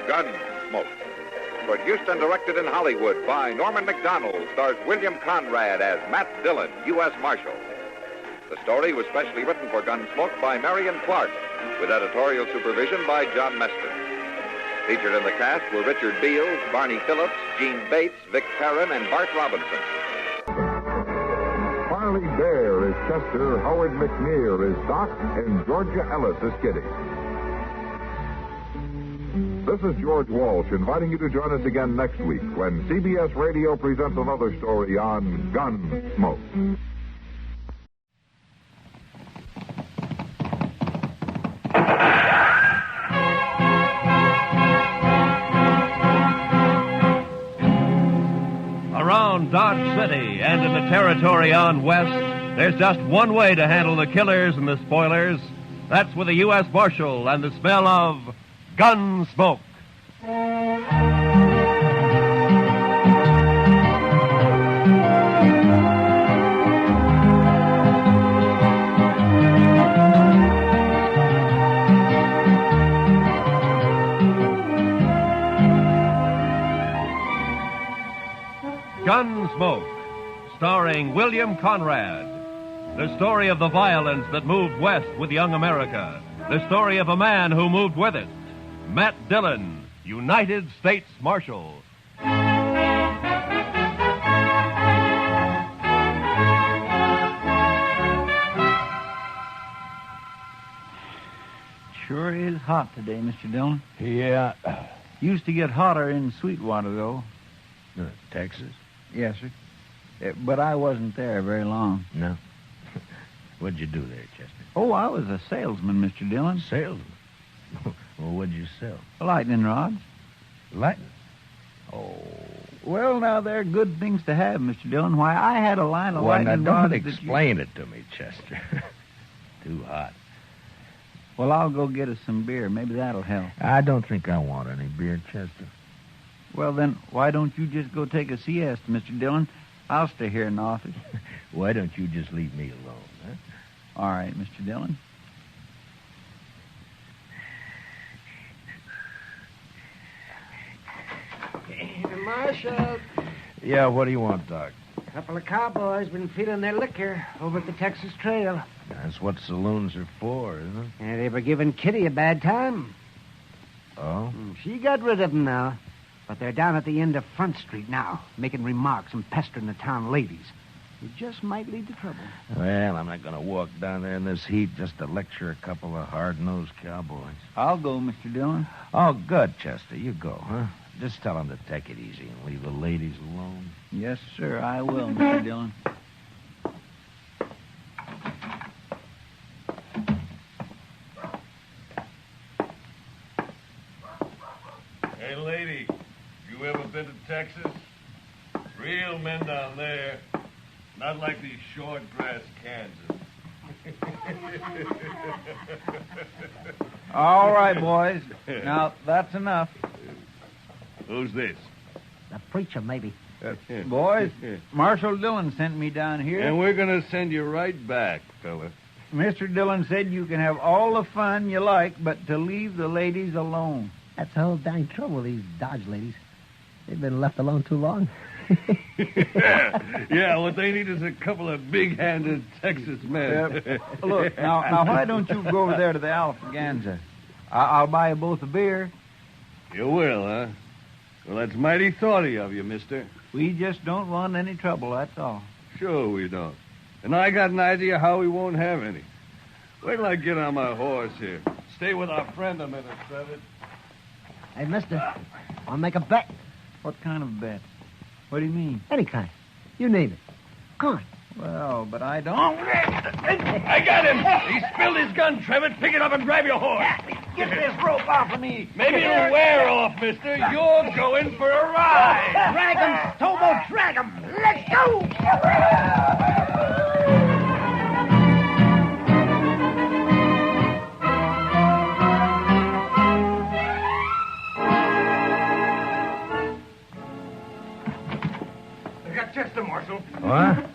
Speaker 7: Gunsmoke. Produced and directed in Hollywood by Norman Macdonald, stars William Conrad as Matt Dillon, U.S. Marshal. The story was specially written for Gunsmoke by Marion Clark with editorial supervision by John Meston. Featured in the cast were Richard Beals, Barney Phillips, Gene Bates, Vic Perrin, and Bart Robinson.
Speaker 11: Farley Bear is Chester, Howard McNear is Doc, and Georgia Ellis is Kitty. This is George Walsh inviting you to join us again next week when CBS Radio presents another story on Gunsmoke.
Speaker 2: Around Dodge City and in the territory on West, there's just one way to handle the killers and the spoilers. That's with a U.S. Marshal and the smell of Gunsmoke. Gunsmoke, starring William Conrad. The story of the violence that moved west with young America. The story of a man who moved with it. Matt Dillon, United States Marshal.
Speaker 3: Sure is hot today, Mr. Dillon.
Speaker 1: Yeah.
Speaker 3: Used to get hotter in Sweetwater, though.
Speaker 1: Texas?
Speaker 3: Yes, sir. But I wasn't there very long.
Speaker 1: No. What'd you do there, Chester?
Speaker 3: Oh, I was a salesman, Mr. Dillon.
Speaker 1: Salesman? Well, what'd you sell?
Speaker 3: Lightning rods.
Speaker 1: Lightning?
Speaker 3: Oh. Well, now, they're good things to have, Mr. Dillon. Why, I had a line of lightning
Speaker 1: now
Speaker 3: rods
Speaker 1: don't
Speaker 3: that
Speaker 1: explain it to me, Chester. Too hot.
Speaker 3: Well, I'll go get us some beer. Maybe that'll help.
Speaker 1: I don't think I want any beer, Chester.
Speaker 3: Well, then, why don't you just go take a siesta, Mr. Dillon? I'll stay here in the office.
Speaker 1: Why don't you just leave me alone, huh?
Speaker 3: All right, Mr. Dillon.
Speaker 4: Marshal,
Speaker 1: Yeah, what do you want, Doc?
Speaker 4: a couple of cowboys been feeling their liquor over at the Texas Trail.
Speaker 1: That's what saloons are for, isn't it?
Speaker 4: And they were giving Kitty a bad time.
Speaker 1: Oh?
Speaker 4: She got rid of them now. But they're down at the end of Front Street now, making remarks and pestering the town ladies. It just might lead to trouble.
Speaker 1: Well, I'm not going to walk down there in this heat just to lecture a couple of hard-nosed cowboys.
Speaker 3: I'll go, Mr. Dillon.
Speaker 1: Oh, good, Chester. You go, huh? Just tell them to take it easy and leave the ladies alone.
Speaker 3: Yes, sir, I will, Mr. Dillon.
Speaker 16: Hey, lady, you ever been to Texas? Real men down there. Not like these short grass Kansas.
Speaker 3: All right, boys. Now, that's enough.
Speaker 16: Who's this?
Speaker 4: The preacher, maybe.
Speaker 3: Boys, Marshal Dillon sent me down here.
Speaker 16: And we're going to send you right back, fella.
Speaker 3: Mr. Dillon said you can have all the fun you like, but to leave the ladies alone.
Speaker 17: That's the whole dang trouble with these Dodge ladies. They've been left alone too long.
Speaker 16: Yeah, what they need is a couple of big-handed Texas men.
Speaker 3: Look, now, why don't you go over there to the Alfaganza? I'll buy you both a beer.
Speaker 16: You will, huh? Well, that's mighty thoughty of you, mister.
Speaker 3: We just don't want any trouble, that's all.
Speaker 16: Sure we don't. And I got an idea how we won't have any. Wait till I get on my horse here. Stay with our friend a minute, Trevor.
Speaker 17: Hey, mister, I'll make a bet.
Speaker 3: What kind of bet? What do you mean?
Speaker 17: Any kind. You name it. Come on.
Speaker 3: Well, but I don't.
Speaker 16: I got him! He spilled his gun, Trevor. Pick it up and grab your horse.
Speaker 3: Get this rope off of me.
Speaker 16: Maybe it'll wear off, mister. You're going for a ride.
Speaker 4: Drag him, Tobo, drag him. Let's go!
Speaker 16: I got Chester, Marshal.
Speaker 1: What?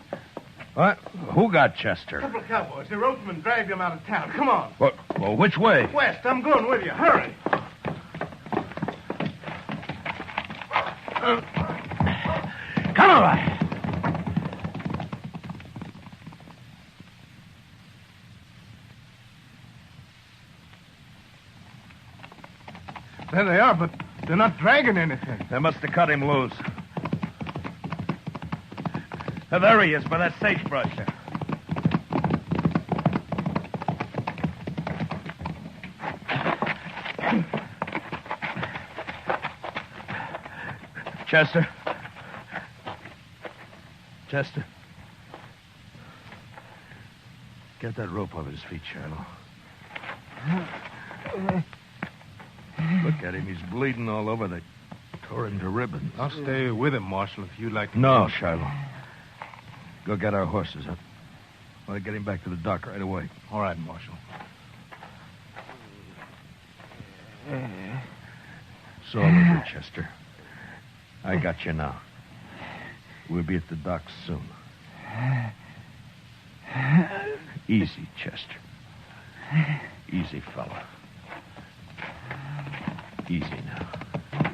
Speaker 1: What? Who got Chester?
Speaker 16: A couple of cowboys. The roadman dragged him out of town. Come on.
Speaker 1: Well, which way?
Speaker 16: West, I'm going with you. Hurry.
Speaker 1: Come on.
Speaker 18: There they are, but they're not dragging anything.
Speaker 16: They must have cut him loose. There he is, by that sagebrush. Chester. Chester. Get that rope off his feet, Shiloh. Look at him. He's bleeding all over. They tore him to ribbons.
Speaker 18: I'll stay with him, Marshal, if you'd like to.
Speaker 16: No, Shiloh. Go get our horses. I want to get him back to the dock right away.
Speaker 18: All right, Marshal.
Speaker 16: It's all over, Chester. I got you now. We'll be at the dock soon. Easy, Chester. Easy, fella. Easy now.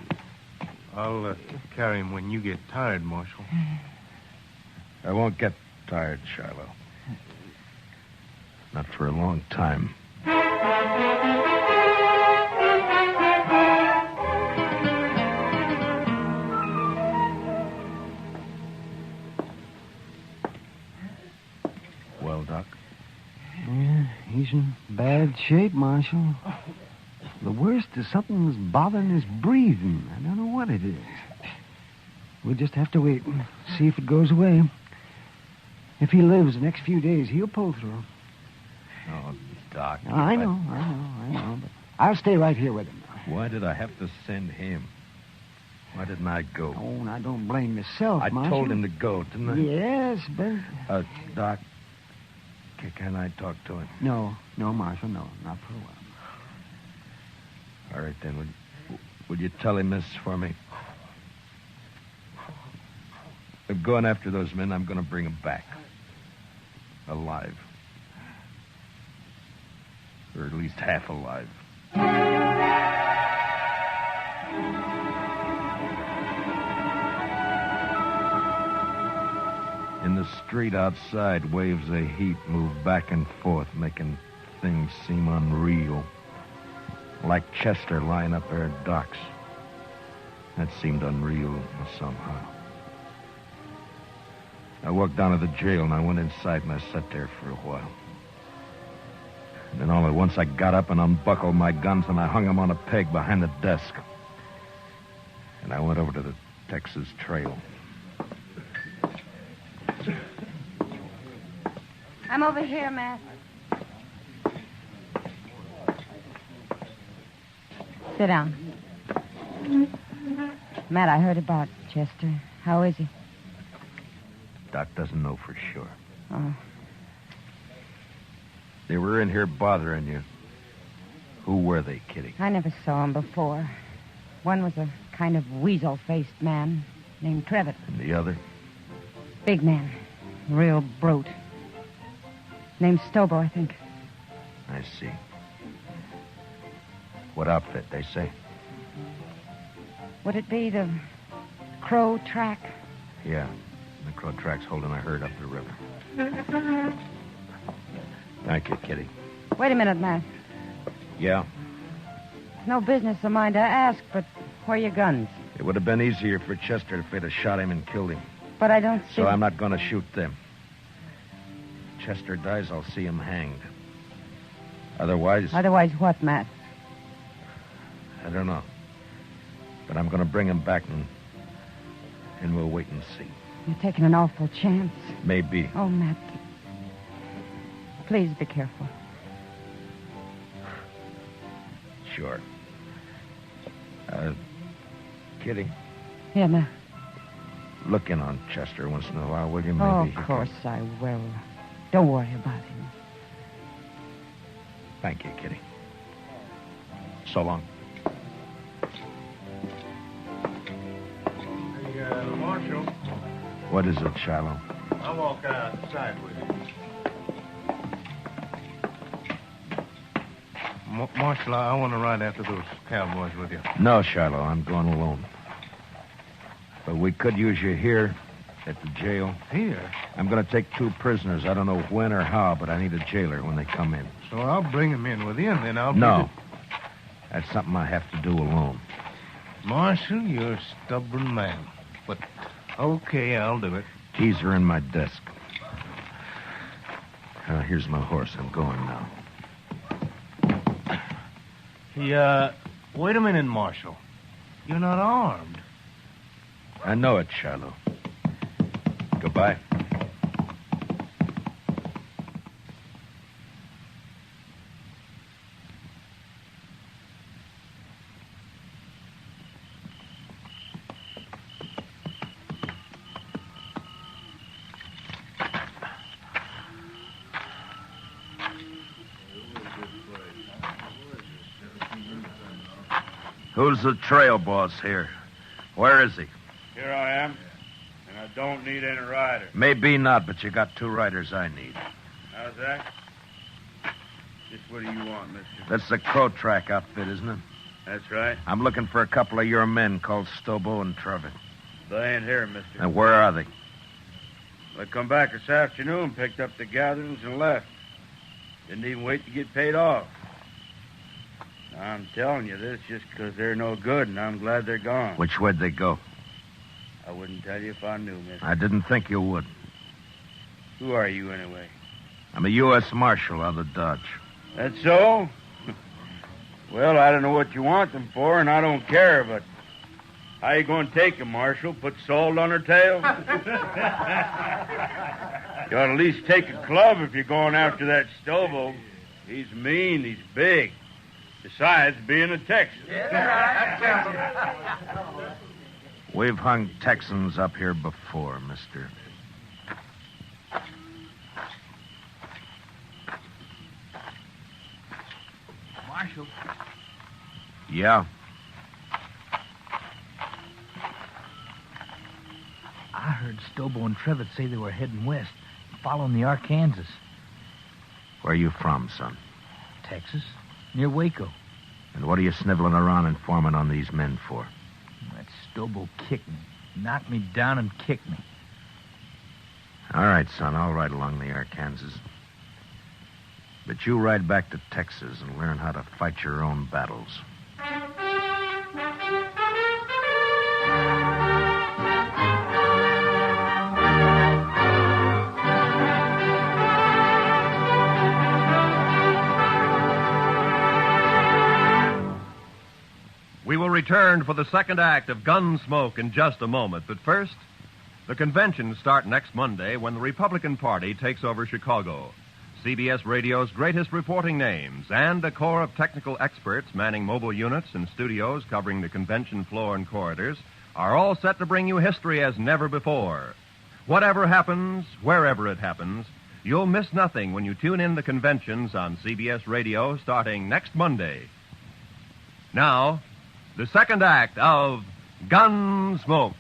Speaker 18: I'll carry him when you get tired, Marshal.
Speaker 16: I won't get tired, Shiloh. Not for a long time. Well, Doc?
Speaker 4: Yeah, he's in bad shape, Marshal. The worst is something's bothering his breathing. I don't know what it is. We'll just have to wait and see if it goes away. If he lives the next few days, he'll pull through.
Speaker 16: Oh, Doc.
Speaker 4: I know. But I'll stay right here with him.
Speaker 16: Why did I have to send him? Why didn't I go?
Speaker 4: Oh, and I don't blame myself,
Speaker 16: I
Speaker 4: Marshal.
Speaker 16: told him to go, didn't I?
Speaker 4: Yes, but...
Speaker 16: Doc, can I talk to him?
Speaker 4: No, Marshal, no, not for a while.
Speaker 16: All right, then. Would you tell him this for me? I'm going after those men. I'm going to bring them back. Alive. Or at least half alive. In the street outside, waves of heat move back and forth, making things seem unreal. Like Chester lying up there at docks. That seemed unreal somehow. I walked down to the jail, and I went inside, and I sat there for a while. And then all at once, I got up and unbuckled my guns, and I hung them on a peg behind the desk. And I went over to the Texas Trail.
Speaker 9: I'm over here, Matt. Sit down. Matt, I heard about Chester. How is he?
Speaker 16: Doc doesn't know for sure.
Speaker 9: Oh.
Speaker 16: They were in here bothering you. Who were they, Kitty?
Speaker 9: I never saw him before. One was a kind of weasel-faced man named Trevitt.
Speaker 16: And the other?
Speaker 9: Big man. Real brute. Named Stobo, I think.
Speaker 16: I see. What outfit, they say?
Speaker 9: Would it be the Crow Track?
Speaker 16: Yeah. The Crow Track's holding a herd up the river. Thank you, Kitty.
Speaker 9: Wait a minute, Matt.
Speaker 16: Yeah?
Speaker 9: It's no business of mine to ask, but where are your guns?
Speaker 16: It would have been easier for Chester if they'd have shot him and killed him.
Speaker 9: But I don't see...
Speaker 16: So I'm not going to shoot them. Chester dies, I'll see him hanged. Otherwise...
Speaker 9: Otherwise what, Matt?
Speaker 16: I don't know. But I'm going to bring him back and we'll wait and see.
Speaker 9: You're taking an awful chance.
Speaker 16: Maybe.
Speaker 9: Oh, Matt. Please be careful.
Speaker 16: Sure. Kitty?
Speaker 9: Yeah, Matt.
Speaker 16: Look in on Chester once in a while, will you? Maybe
Speaker 9: Oh,
Speaker 16: he
Speaker 9: of course I will. Don't worry about him.
Speaker 16: Thank you, Kitty. So long.
Speaker 18: Hey, Marshal.
Speaker 16: What is it, Shiloh?
Speaker 18: I'll walk outside with you. Marshal, I want to ride after those cowboys with you.
Speaker 16: No, Shiloh, I'm going alone. But we could use you here at the jail.
Speaker 18: Here?
Speaker 16: I'm going to take 2 prisoners. I don't know when or how, but I need a jailer when they come in.
Speaker 18: So I'll bring them in with you, and then I'll...
Speaker 16: No. That's something I have to do alone.
Speaker 18: Marshal, you're a stubborn man. But, okay, I'll do it.
Speaker 16: Keys are in my desk. Here's my horse. I'm going now.
Speaker 18: Wait a minute, Marshal. You're not armed.
Speaker 16: I know it, Shiloh. Goodbye. Who's the trail boss here? Where is he?
Speaker 19: Here I am, and I don't need any rider.
Speaker 16: Maybe not, but you got 2 riders I need.
Speaker 19: How's that? Just what do you want, mister?
Speaker 16: That's the Crow Track outfit, isn't it?
Speaker 19: That's right.
Speaker 16: I'm looking for a couple of your men called Stobo and Trevitt.
Speaker 19: They ain't here, mister.
Speaker 16: And where are they?
Speaker 19: They come back this afternoon, picked up the gatherings, and left. Didn't even wait to get paid off. I'm telling you this just because they're no good, and I'm glad they're gone.
Speaker 16: Which way'd they go?
Speaker 19: I wouldn't tell you if I knew, mister.
Speaker 16: I didn't think you would.
Speaker 19: Who are you, anyway?
Speaker 16: I'm a U.S. Marshal out of Dodge.
Speaker 19: That's so? Well, I don't know what you want them for, and I don't care, but how you going to take them, Marshal? Put salt on her tail? You ought to at least take a club if you're going after that Stobo. He's mean, he's big. Besides being a Texan.
Speaker 16: We've hung Texans up here before, mister.
Speaker 3: Marshal.
Speaker 16: Yeah?
Speaker 3: I heard Stobo and Trevitt say they were heading west, following the Arkansas.
Speaker 16: Where are you from, son?
Speaker 3: Texas, near Waco.
Speaker 16: And what are you sniveling around informing on these men for?
Speaker 3: That Stobo kicked me, knocked me down and kicked me.
Speaker 16: All right, son, I'll ride along the Arkansas. But you ride back to Texas and learn how to fight your own battles.
Speaker 2: We will return for the second act of Gunsmoke in just a moment. But first, the conventions start next Monday when the Republican Party takes over Chicago. CBS Radio's greatest reporting names and a corps of technical experts manning mobile units and studios covering the convention floor and corridors are all set to bring you history as never before. Whatever happens, wherever it happens, you'll miss nothing when you tune in the conventions on CBS Radio starting next Monday. Now, the second act of Gunsmoke.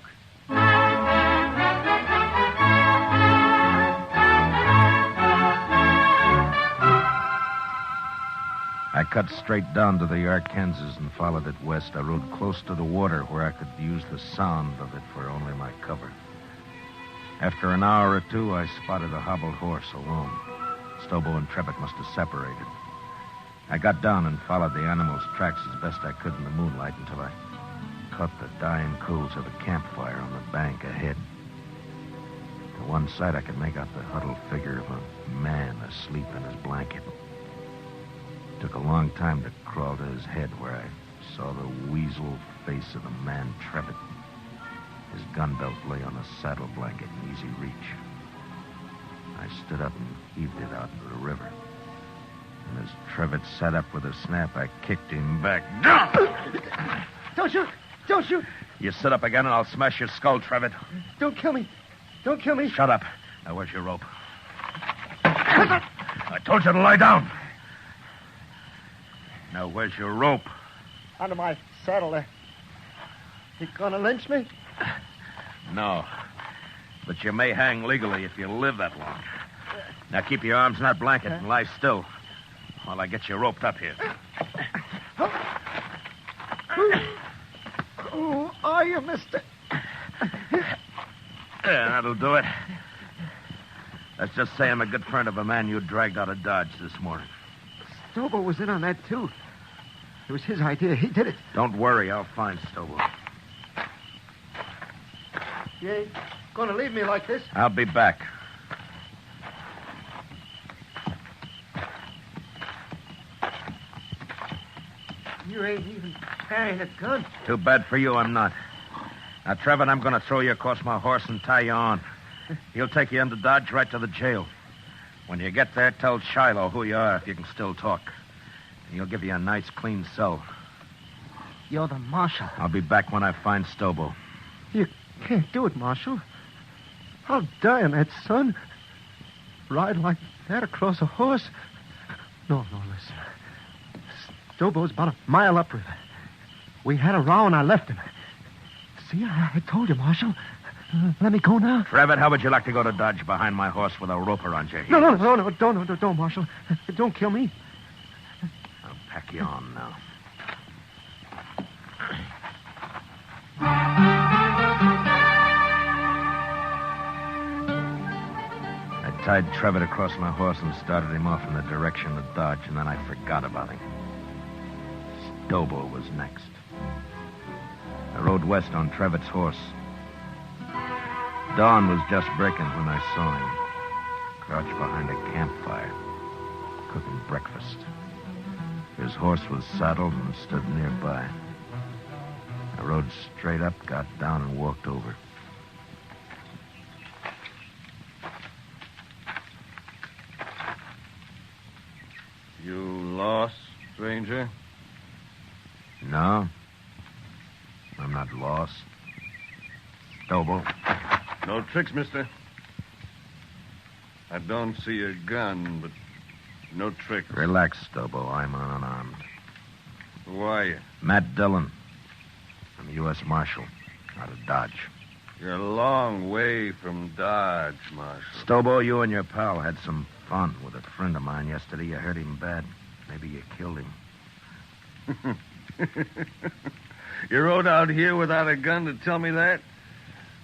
Speaker 16: I cut straight down to the Arkansas and followed it west. I rode close to the water where I could use the sound of it for only my cover. After an hour or 2, I spotted a hobbled horse alone. Stobo and Trevitt must have separated. I got down and followed the animal's tracks as best I could in the moonlight until I caught the dying coals of a campfire on the bank ahead. To one side, I could make out the huddled figure of a man asleep in his blanket. It took a long time to crawl to his head where I saw the weasel face of the man Trevitt. His gun belt lay on a saddle blanket in easy reach. I stood up and heaved it out into the river. And as Trevitt sat up with a snap, I kicked him back.
Speaker 4: Don't shoot! Don't shoot!
Speaker 16: You sit up again and I'll smash your skull, Trevitt.
Speaker 4: Don't kill me! Don't kill me!
Speaker 16: Shut up. Now, where's your rope? I told you to lie down. Now, where's your rope?
Speaker 4: Under my saddle there. You gonna lynch me?
Speaker 16: No. But you may hang legally if you live that long. Now, keep your arms in that blanket and lie still while I get you roped up here.
Speaker 4: Who are you, mister?
Speaker 16: Yeah, that'll do it. Let's just say I'm a good friend of a man you dragged out of Dodge this morning.
Speaker 4: Stobo was in on that, too.
Speaker 3: It was his idea. He did it.
Speaker 16: Don't worry. I'll find Stobo.
Speaker 3: You ain't going to leave me like this?
Speaker 16: I'll be back.
Speaker 3: You ain't even carrying a gun.
Speaker 16: Too bad for you, I'm not. Now, Trevor, I'm going to throw you across my horse and tie you on. He'll take you into Dodge right to the jail. When you get there, tell Shiloh who you are if you can still talk. And he'll give you a nice, clean cell.
Speaker 17: You're the marshal.
Speaker 16: I'll be back when I find Stobo.
Speaker 17: You can't do it, Marshal. I'll die on that, son. Ride like that across a horse. No, listen. Stobo's about a mile upriver. We had a row and I left him. See, I told you, Marshal. Let me go now.
Speaker 16: Trevor, how would you like to go to Dodge behind my horse with a rope around your heels?
Speaker 17: No, don't, Marshal. Don't kill me.
Speaker 16: I'll pack you on now. I tied Trevor across my horse and started him off in the direction of Dodge, and then I forgot about him. Stobo was next. I rode west on Trevor's horse. Dawn was just breaking when I saw him, crouched behind a campfire, cooking breakfast. His horse was saddled and stood nearby. I rode straight up, got down, and walked over.
Speaker 18: You lost, stranger?
Speaker 16: No. I'm not lost. Stobo.
Speaker 18: No tricks, mister. I don't see a gun, but no tricks.
Speaker 16: Relax, Stobo. I'm unarmed.
Speaker 18: Who are you?
Speaker 16: Matt Dillon. I'm a U.S. Marshal out of Dodge.
Speaker 18: You're a long way from Dodge, Marshal.
Speaker 16: Stobo, you and your pal had some fun with a friend of mine yesterday. You hurt him bad. Maybe you killed him.
Speaker 18: You rode out here without a gun to tell me that?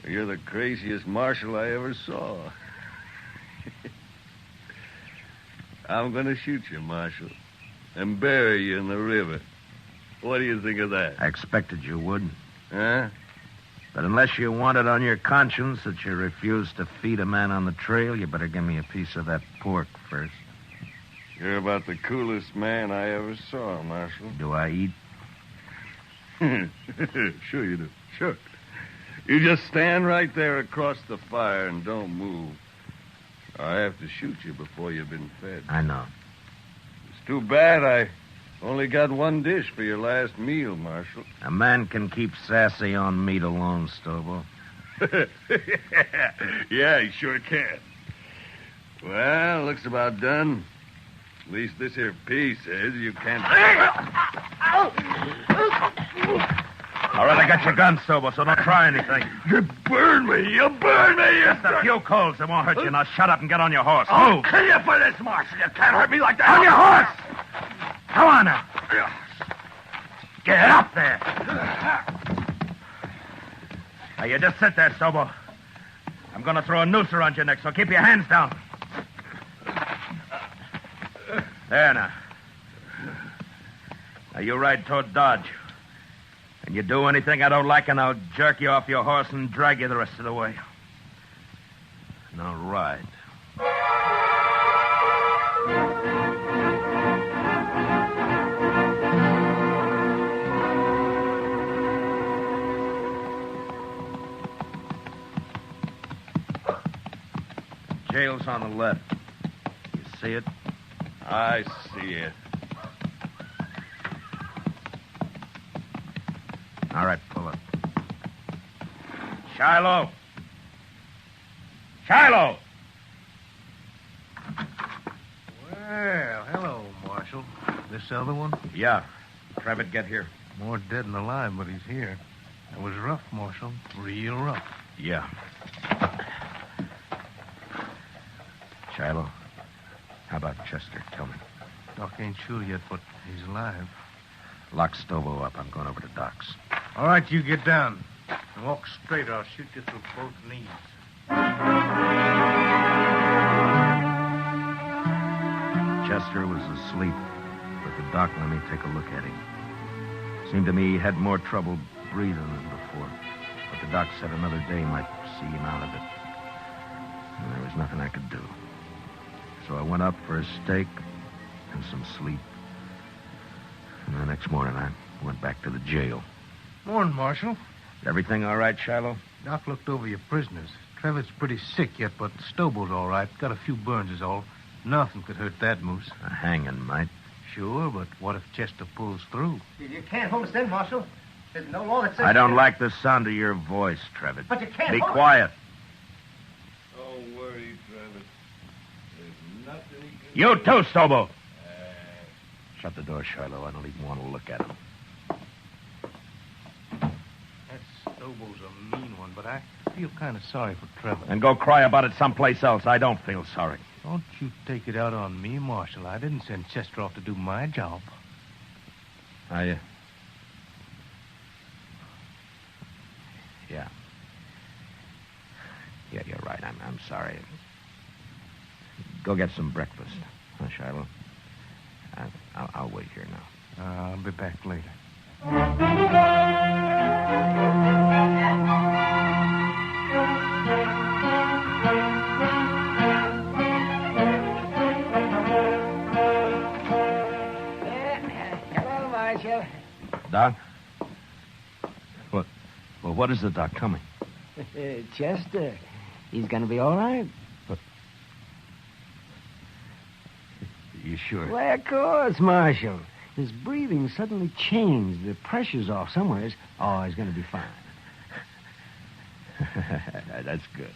Speaker 18: You're the craziest marshal I ever saw. I'm going to shoot you, Marshal, and bury you in the river. What do you think of that?
Speaker 16: I expected you would.
Speaker 18: Huh?
Speaker 16: But unless you want it on your conscience that you refused to feed a man on the trail, you better give me a piece of that pork first.
Speaker 18: You're about the coolest man I ever saw, Marshal.
Speaker 16: Do I eat?
Speaker 18: Sure you do. Sure. You just stand right there across the fire and don't move. I have to shoot you before you've been fed.
Speaker 16: I know.
Speaker 18: It's too bad I only got one dish for your last meal, Marshal.
Speaker 16: A man can keep sassy on meat alone, Stobo.
Speaker 18: Yeah, he sure can. Well, looks about done. At least this here piece says you can't...
Speaker 16: All right, I got your gun, Stobo, so don't try anything.
Speaker 18: You burn me! You burn me!
Speaker 16: Just a few colds. It won't hurt you. Now shut up and get on your horse.
Speaker 18: I'll kill you for this, Marshal. You can't hurt me like that.
Speaker 16: On your horse! Come on now. Get up there. Now, you just sit there, Stobo. I'm going to throw a noose around your neck, so keep your hands down. There now. Now, you ride toward Dodge. And you do anything I don't like, and I'll jerk you off your horse and drag you the rest of the way. Now, ride. Jail's on the left. You see it?
Speaker 18: I see it.
Speaker 16: All right, pull up. Shiloh! Shiloh!
Speaker 18: Well, hello, Marshal. This other one?
Speaker 16: Yeah. Trevor, get here.
Speaker 18: More dead than alive, but he's here. It was rough, Marshal. Real rough.
Speaker 16: Yeah. Shiloh, how about Chester? Tell me.
Speaker 18: Doc ain't sure yet, but he's alive.
Speaker 16: Lock Stobo up. I'm going over to Doc's.
Speaker 18: All right, you get down. And walk straight, or I'll shoot you through both knees.
Speaker 16: Chester was asleep, but the doc let me take a look at him. Seemed to me he had more trouble breathing than before. But the doc said another day might see him out of it. And there was nothing I could do. So I went up for a steak and some sleep. And the next morning I went back to the jail.
Speaker 17: Morning, Marshal.
Speaker 16: Everything all right, Shiloh?
Speaker 17: Doc looked over your prisoners. Trevor's pretty sick yet, but Stoble's all right. Got a few burns is all. Nothing could hurt that moose.
Speaker 16: A hanging might.
Speaker 17: Sure, but what if Chester pulls through?
Speaker 4: You can't hold us in, Marshal. There's no law that says...
Speaker 16: I don't like the sound of your voice, Trevor.
Speaker 4: But you can't
Speaker 16: Be
Speaker 4: hold...
Speaker 16: quiet.
Speaker 18: Don't worry, Travis. There's nothing he can
Speaker 16: You
Speaker 18: do.
Speaker 16: too, Stobo. Shut the door, Shiloh. I don't even want to look at him.
Speaker 17: That Stoble's a mean one, but I feel kind of sorry for Trevor.
Speaker 16: And go cry about it someplace else. I don't feel sorry.
Speaker 17: Don't you take it out on me, Marshal. I didn't send Chester off to do my job.
Speaker 16: Yeah. Yeah, you're right. I'm sorry. Go get some breakfast, huh, Shiloh? I'll wait here now.
Speaker 17: I'll be back later.
Speaker 4: Hello, Marshal.
Speaker 16: Doc? What? Well, what is the doc coming?
Speaker 4: Chester, he's going to be all right.
Speaker 16: You sure?
Speaker 4: Why, of course, Marshal. His breathing suddenly changed. The pressure's off somewhere. Oh, he's going to be fine.
Speaker 16: That's good.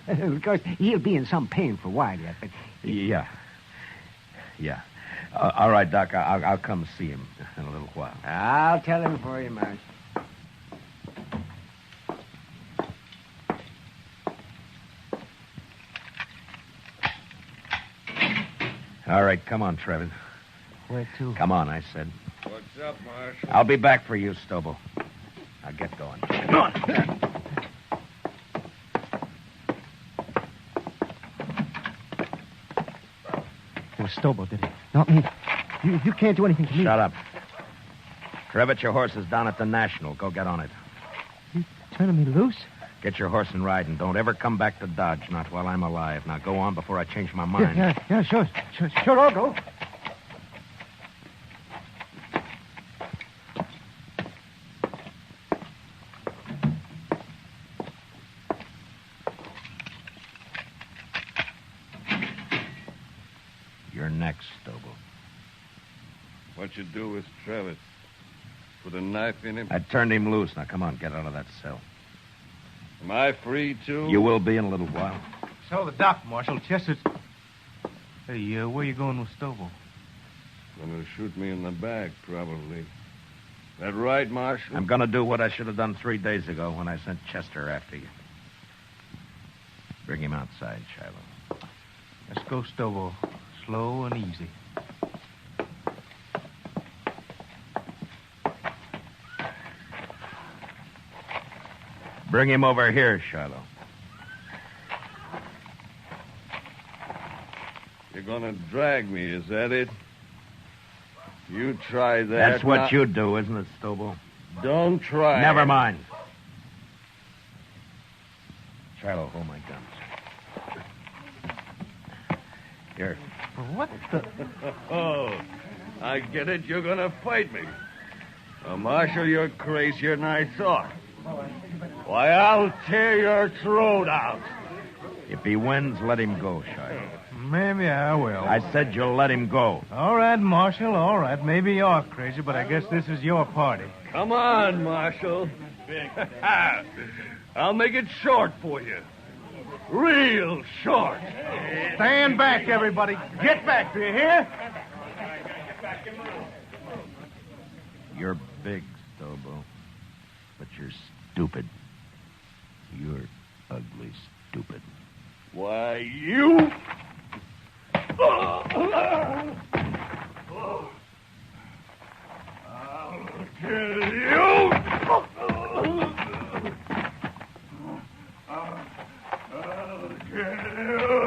Speaker 4: Of course, he'll be in some pain for a while yet, but...
Speaker 16: Yeah. All right, Doc. I'll come see him in a little while.
Speaker 4: I'll tell him for you, Marshal.
Speaker 16: All right, come on, Trevor.
Speaker 4: Where to?
Speaker 16: Come on, I said.
Speaker 18: What's up, Marshal?
Speaker 16: I'll be back for you, Stobo. Now get going. Come on.
Speaker 17: It was Stobo, did he? Not me. You can't do anything to me.
Speaker 16: Shut up. Trevitt, your horse is down at the National. Go get on it.
Speaker 17: You turning me loose?
Speaker 16: Get your horse and ride, and don't ever come back to Dodge, not while I'm alive. Now go on before I change my mind.
Speaker 17: Yeah, sure, I'll go.
Speaker 16: You're next, Stobo.
Speaker 18: What you do with Travis? Put a knife in him?
Speaker 16: I turned him loose. Now come on, get out of that cell.
Speaker 18: Am I free, too?
Speaker 16: You will be in a little while.
Speaker 17: So the doc, Marshal. Chester's... Hey, where you going with Stobo?
Speaker 18: Gonna shoot me in the back, probably. That right, Marshal?
Speaker 16: I'm gonna do what I should have done 3 days ago when I sent Chester after you. Bring him outside, Shiloh.
Speaker 17: Let's go, Stobo. Slow and easy.
Speaker 16: Bring him over here, Shiloh.
Speaker 18: You're gonna drag me, is that it? You try that.
Speaker 16: That's what
Speaker 18: now.
Speaker 16: you do, isn't it, Stobo?
Speaker 18: Don't try.
Speaker 16: Never mind. Shiloh, hold my guns. Here.
Speaker 17: What the...
Speaker 18: Oh, I get it. You're gonna fight me. Marshal, you're crazier than I thought. Why, I'll tear your throat out.
Speaker 16: If he wins, let him go, Shiloh.
Speaker 17: Maybe I will.
Speaker 16: I said you'll let him go.
Speaker 17: All right, Marshal, all right. Maybe you're crazy, but I guess this is your party.
Speaker 18: Come on, Marshal. I'll make it short for you. Real short.
Speaker 17: Stand back, everybody. Get back, do you hear?
Speaker 16: You're big, Stobo, but you're stupid. You're ugly stupid.
Speaker 18: Why, you... I'll kill you! I'll kill you!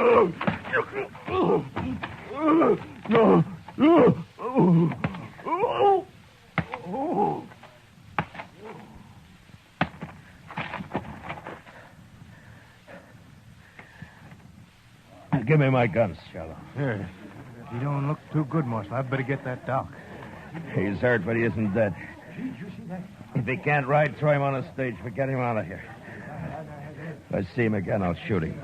Speaker 16: Give me my guns, Shallow.
Speaker 17: Here. He don't look too good, Marshal. I'd better get that doc.
Speaker 16: He's hurt, but he isn't dead. If he can't ride, throw him on a stage. Get him out of here. If I see him again, I'll shoot him.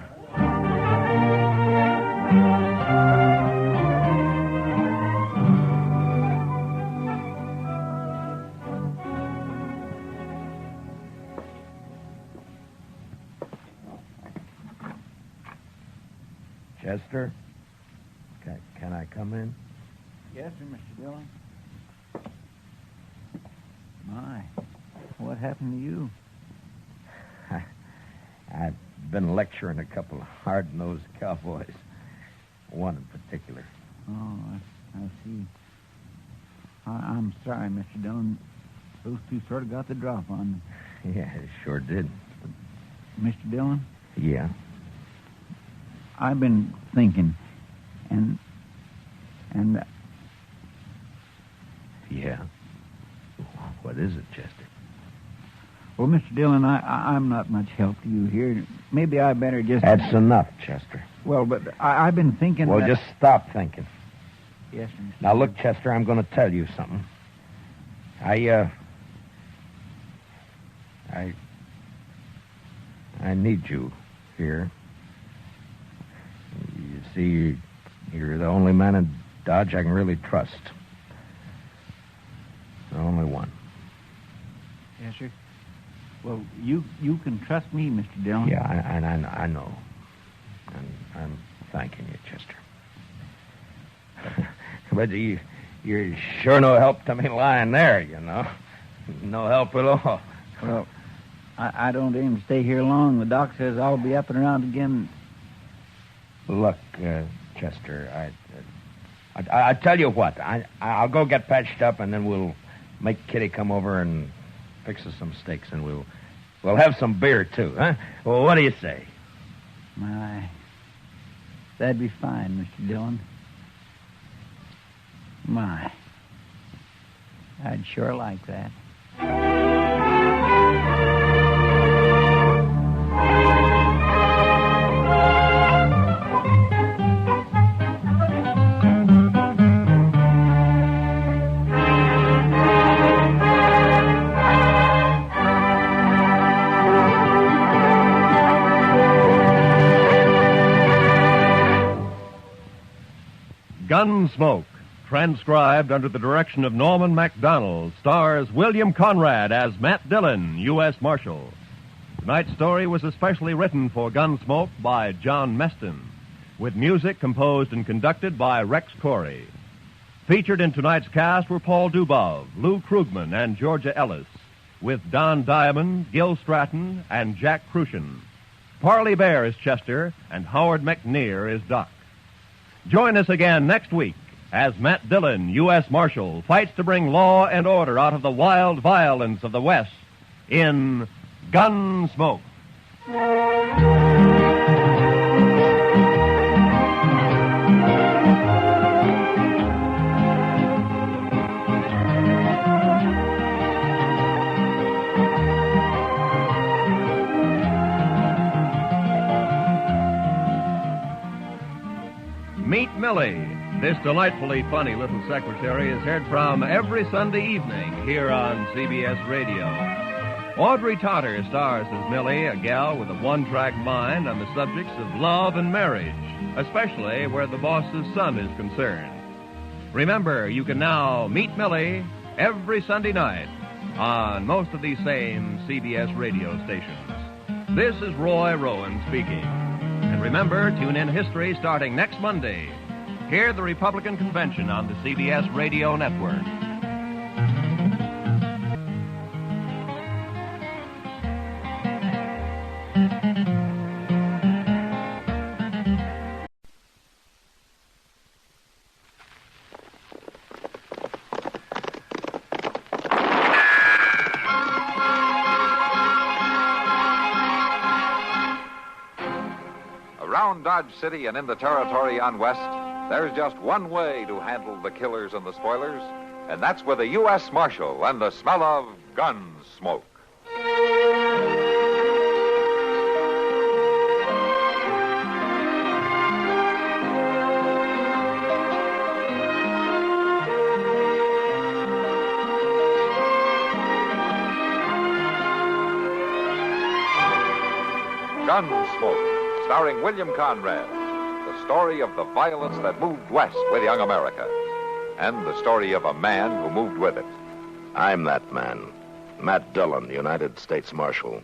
Speaker 16: Chester? Can I come in?
Speaker 3: Yes, sir, Mr. Dillon. My, what happened to you?
Speaker 16: I've been lecturing a couple of hard-nosed cowboys. One in particular.
Speaker 3: Oh, I see. I'm sorry, Mr. Dillon. Those two sort of got the drop on me.
Speaker 16: Yeah, it sure did.
Speaker 3: Mr. Dillon?
Speaker 16: Yeah?
Speaker 3: I've been thinking, and...
Speaker 16: Yeah? What is it, Chester?
Speaker 3: Well, Mr. Dillon, I'm not much help to you here. Maybe I better just...
Speaker 16: That's enough, Chester.
Speaker 3: Well, but I've been thinking...
Speaker 16: Well, just stop thinking.
Speaker 3: Yes, sir, Mr.
Speaker 16: Now, look, Chester, I'm going to tell you something. I need you here. You see, you're the only man in Dodge I can really trust. The only one.
Speaker 3: Yes, sir. Well, you can trust me, Mr. Dillon.
Speaker 16: Yeah, I know. And I'm thanking you, Chester. But you're sure no help to me lying there, you know. No help at all.
Speaker 3: Well, I don't aim to stay here long. The doc says I'll be up and around again.
Speaker 16: Look, Chester, I tell you what. I'll go get patched up, and then we'll make Kitty come over and fix us some steaks, and we'll have some beer, too, huh? Well, what do you say?
Speaker 3: My, that'd be fine, Mr. Dillon. My, I'd sure like that.
Speaker 2: Gunsmoke, transcribed under the direction of Norman MacDonald, stars William Conrad as Matt Dillon, U.S. Marshal. Tonight's story was especially written for Gunsmoke by John Meston, with music composed and conducted by Rex Corey. Featured in tonight's cast were Paul Dubov, Lou Krugman, and Georgia Ellis, with Don Diamond, Gil Stratton, and Jack Crucian. Parley Bear is Chester, and Howard McNear is Doc. Join us again next week as Matt Dillon, U.S. Marshal, fights to bring law and order out of the wild violence of the West in Gunsmoke. Meet Millie. This delightfully funny little secretary is heard from every Sunday evening here on CBS Radio. Audrey Totter stars as Millie, a gal with a one-track mind on the subjects of love and marriage, especially where the boss's son is concerned. Remember, you can now meet Millie every Sunday night on most of these same CBS radio stations. This is Roy Rowan speaking. And remember, tune in History starting next Monday. Hear the Republican Convention on the CBS Radio Network.
Speaker 7: Around Dodge City and in the territory on West, there's just one way to handle the killers and the spoilers, and that's with a U.S. Marshal and the smell of gun smoke. Gunsmoke, starring William Conrad. The story of the violence that moved west with young America. And the story of a man who moved with it.
Speaker 1: I'm that man. Matt Dillon, United States Marshal.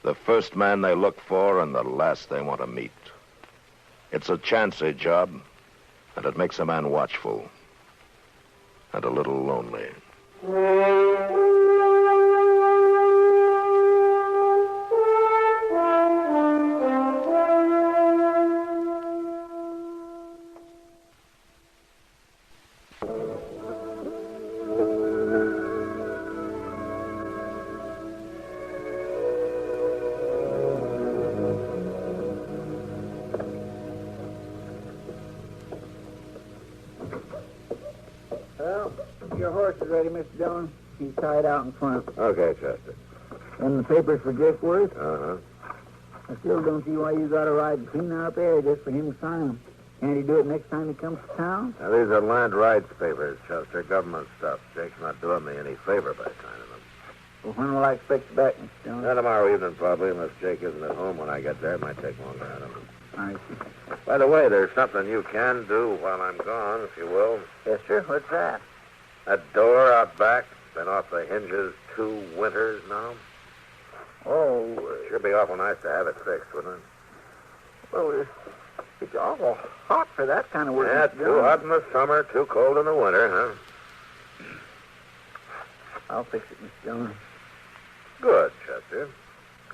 Speaker 1: The first man they look for and the last they want to meet. It's a chancy job, and it makes a man watchful and a little lonely.
Speaker 3: Well, your horse is ready, Mr. Dillon. He's tied out in front.
Speaker 5: Okay, Chester.
Speaker 3: And the papers for Jake Worth?
Speaker 5: Uh-huh.
Speaker 3: I still don't see why you got to ride clean out there just for him to sign them. Can't he do it next time he comes to town?
Speaker 5: Now, these are land rights papers, Chester. Government stuff. Jake's not doing me any favor by signing them.
Speaker 3: Well, when will I expect you back, Mr. Dillon?
Speaker 5: Tomorrow evening, probably, unless Jake isn't at home when I get there. It might take longer. I don't know.
Speaker 3: I see.
Speaker 5: By the way, there's something you can do while I'm gone, if you will.
Speaker 3: Yes, sir. What's that?
Speaker 5: That door out back, been off the hinges 2 winters now.
Speaker 3: Oh,
Speaker 5: Sure be awful nice to have it fixed, wouldn't it?
Speaker 3: well, it's awful hot for that kind of work.
Speaker 5: Yeah,
Speaker 3: Mr.
Speaker 5: too
Speaker 3: Dillon.
Speaker 5: hot in the summer, too cold in the winter, huh?
Speaker 3: I'll fix it, Mr. Dillon.
Speaker 5: Good, Chester.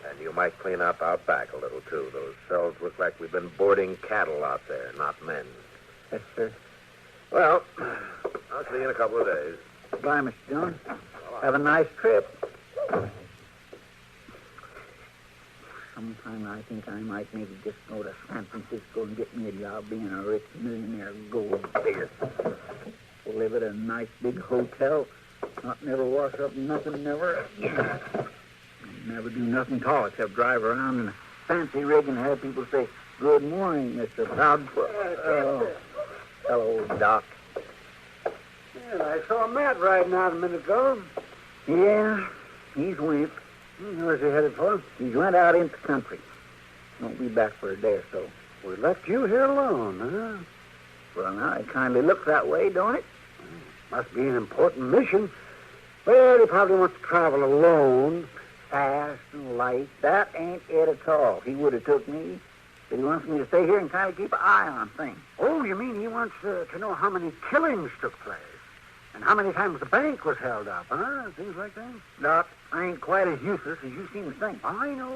Speaker 5: And you might clean up out back a little, too. Those cells look like we've been boarding cattle out there, not men.
Speaker 3: Yes, sir.
Speaker 5: Well, I'll see you in a couple of days.
Speaker 3: Goodbye, Mr. Dillon. Have a nice trip. Sometime I think I might maybe just go to San Francisco and get me a job being a rich millionaire gold digger. Live at a nice big hotel. Not never wash up nothing, never. Never do nothing at all except drive around in a fancy rig and have people say, "Good morning, Mr. Proudfoot." Oh, hello, Doc.
Speaker 17: Yeah, I saw Matt riding out a minute ago.
Speaker 3: Yeah, he's went.
Speaker 17: Where's he headed for?
Speaker 3: He's went out into the country. Won't be back for a day or so.
Speaker 17: We left you here alone, huh?
Speaker 3: Well, now, it kindly looks that way, don't it?
Speaker 17: Must be an important mission. Well, he probably wants to travel alone.
Speaker 3: Fast and light. That ain't it at all. He would have took me, but he wants me to stay here and kind of keep an eye on things.
Speaker 17: Oh, you mean he wants to know how many killings took place? And how many times the bank was held up, huh? Things like that?
Speaker 3: Doc, I ain't quite as useless as you seem to think.
Speaker 17: I know.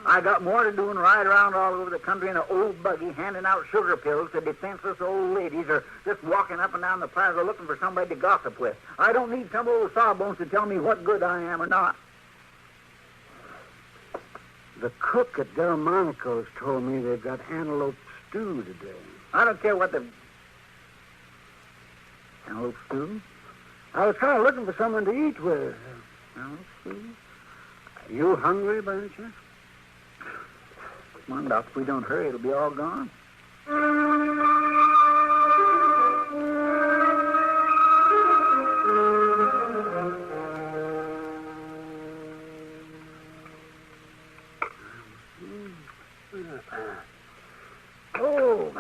Speaker 3: I got more to do than ride around all over the country in an old buggy handing out sugar pills to defenseless old ladies or just walking up and down the plaza looking for somebody to gossip with. I don't need some old sawbones to tell me what good I am or not.
Speaker 17: The cook at Delmonico's told me they've got antelope stew today.
Speaker 3: I don't care what the... Antelope stew?
Speaker 17: I was kind of looking for someone to eat with.
Speaker 3: Antelope stew?
Speaker 17: Are you hungry by any chance?
Speaker 3: Come on, Doc. If we don't hurry, it'll be all gone.
Speaker 17: Oh,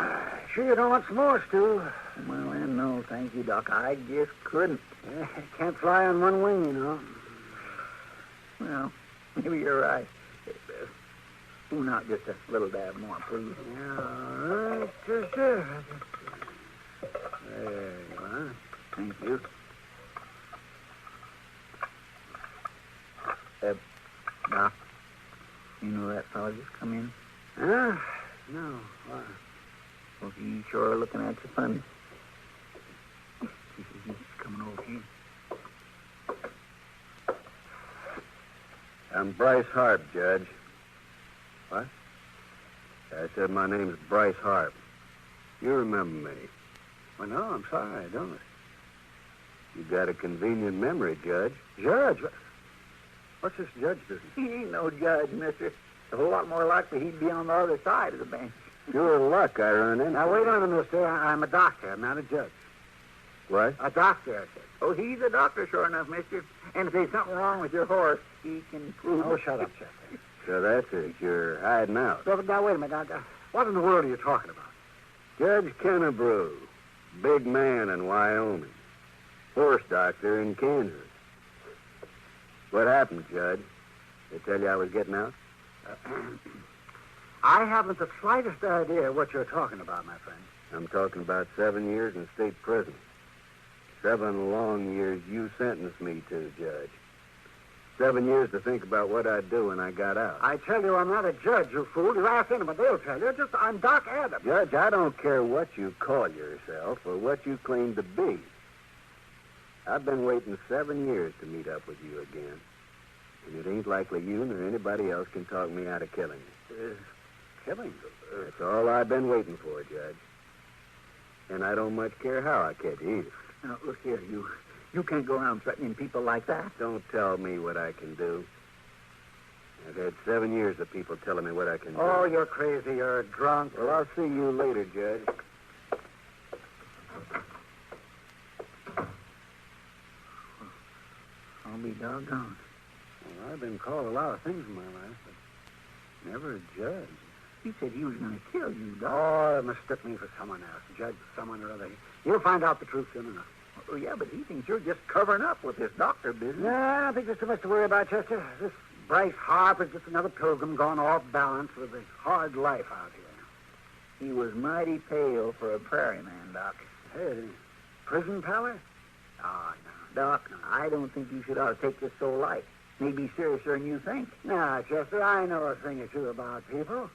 Speaker 17: sure you don't want some more stew?
Speaker 3: Well, then, no, thank you, Doc. I just couldn't.
Speaker 17: Can't fly on one wing, you know.
Speaker 3: Well, maybe you're right. Spoon out just a little dab more, please.
Speaker 17: Yeah, all right. There you are.
Speaker 3: Thank you. Doc, you know that fellow just come in?
Speaker 17: Huh? No. Why?
Speaker 3: Well, he's sure looking at you funny. He's coming over here.
Speaker 5: I'm Bryce Harp, Judge. What? I said my name's Bryce Harp. You remember me.
Speaker 17: Well, no, I'm sorry, I don't.
Speaker 5: You got a convenient memory, Judge.
Speaker 17: Judge? What's this judge business?
Speaker 3: He ain't no judge, mister. A whole lot more likely he'd be on the other side of the bench.
Speaker 5: Pure luck I run in.
Speaker 17: Now, wait a minute, mister. I'm a doctor. I'm not a judge.
Speaker 5: What?
Speaker 17: A doctor, I said.
Speaker 3: Oh, he's a doctor, sure enough, mister. And if there's something wrong with your horse, he can prove
Speaker 17: Oh,
Speaker 3: it.
Speaker 17: shut up, Chester.
Speaker 20: So that's it. You're hiding out.
Speaker 15: Now, wait a minute. Now, what in the world are you talking about?
Speaker 20: Judge Kennebrew, big man in Wyoming, horse doctor in Kansas. What happened, Judge? They tell you I was getting out?
Speaker 15: I haven't the slightest idea what you're talking about, my friend.
Speaker 20: I'm talking about 7 years in state prison. 7 long years you sentenced me to, Judge. 7 years to think about what I'd do when I got out.
Speaker 15: I tell you, I'm not a judge, you fool. You ask anyone, they'll tell you. I'm Doc Adams.
Speaker 20: Judge, I don't care what you call yourself or what you claim to be. I've been waiting 7 years to meet up with you again. And it ain't likely you nor anybody else can talk me out of killing you.
Speaker 15: Killing?
Speaker 20: That's all I've been waiting for, Judge. And I don't much care how I catch you either.
Speaker 3: Now, look here, you can't go around threatening people like that.
Speaker 20: Don't tell me what I can do. I've had 7 years of people telling me what I can do.
Speaker 15: Oh, you're crazy. You're drunk.
Speaker 20: Well, I'll see you later, Judge.
Speaker 3: I'll be doggone.
Speaker 15: Well, I've been called a lot of things in my life, but never a judge.
Speaker 3: He said he was going to kill you, Doc.
Speaker 15: Oh, they mistook me for someone else. Judge, someone or other. You'll find out the truth soon enough.
Speaker 3: Oh, yeah, but he thinks you're just covering up with this doctor business.
Speaker 15: No, I don't think there's too much to worry about, Chester. This Bryce Harper's just another pilgrim gone off balance with a hard life out here.
Speaker 3: He was mighty pale for a prairie man, Doc.
Speaker 15: Hey, prison pallor?
Speaker 3: Oh, no, Doc, no, I don't think you should ought to take this so light. Maybe seriouser than you think.
Speaker 15: Nah, Chester, I know a thing or two about people.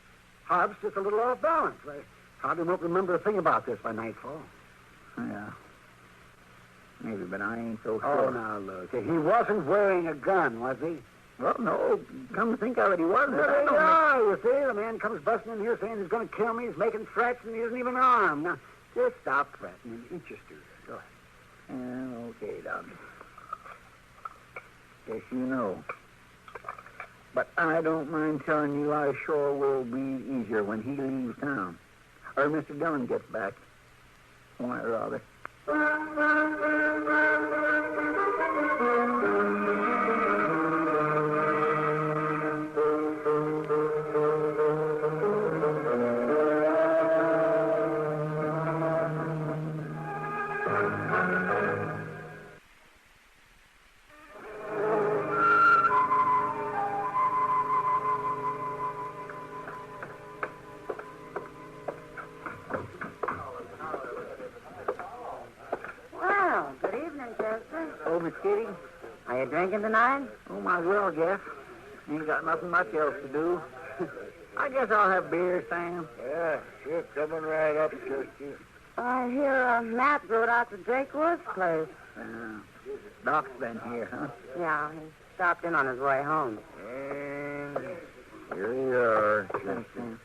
Speaker 15: Harp's just a little off balance. I probably won't remember a thing about this by nightfall.
Speaker 3: Yeah. Maybe, but I ain't so
Speaker 15: Oh,
Speaker 3: sure.
Speaker 15: now, look. He wasn't wearing a gun, was he?
Speaker 3: Well, no. Come to think of it, he wasn't.
Speaker 15: Well,
Speaker 3: but I
Speaker 15: there you
Speaker 3: don't
Speaker 15: are, you see. The man comes busting in here saying he's going to kill me. He's making threats, and he isn't even armed. Now, just stop threatening. Eat your stew there. Go ahead.
Speaker 3: Okay, Doc. Yes, you know. But I don't mind telling you I sure will be easier when he leaves town. Or Mr. Dillon gets back. Why, rather.
Speaker 12: Well, good evening, Chester.
Speaker 3: Oh, Miss Kitty?
Speaker 12: Are you drinking tonight?
Speaker 3: Oh, might as well, guess. Ain't got nothing much else to do. I guess I'll have beer, Sam.
Speaker 20: Yeah, sure, coming right up, Chester.
Speaker 12: I hear Matt rode out to Jake Wood's place.
Speaker 3: Doc's been here, huh?
Speaker 12: Yeah, he stopped in on his way home.
Speaker 20: And here you are, Chester.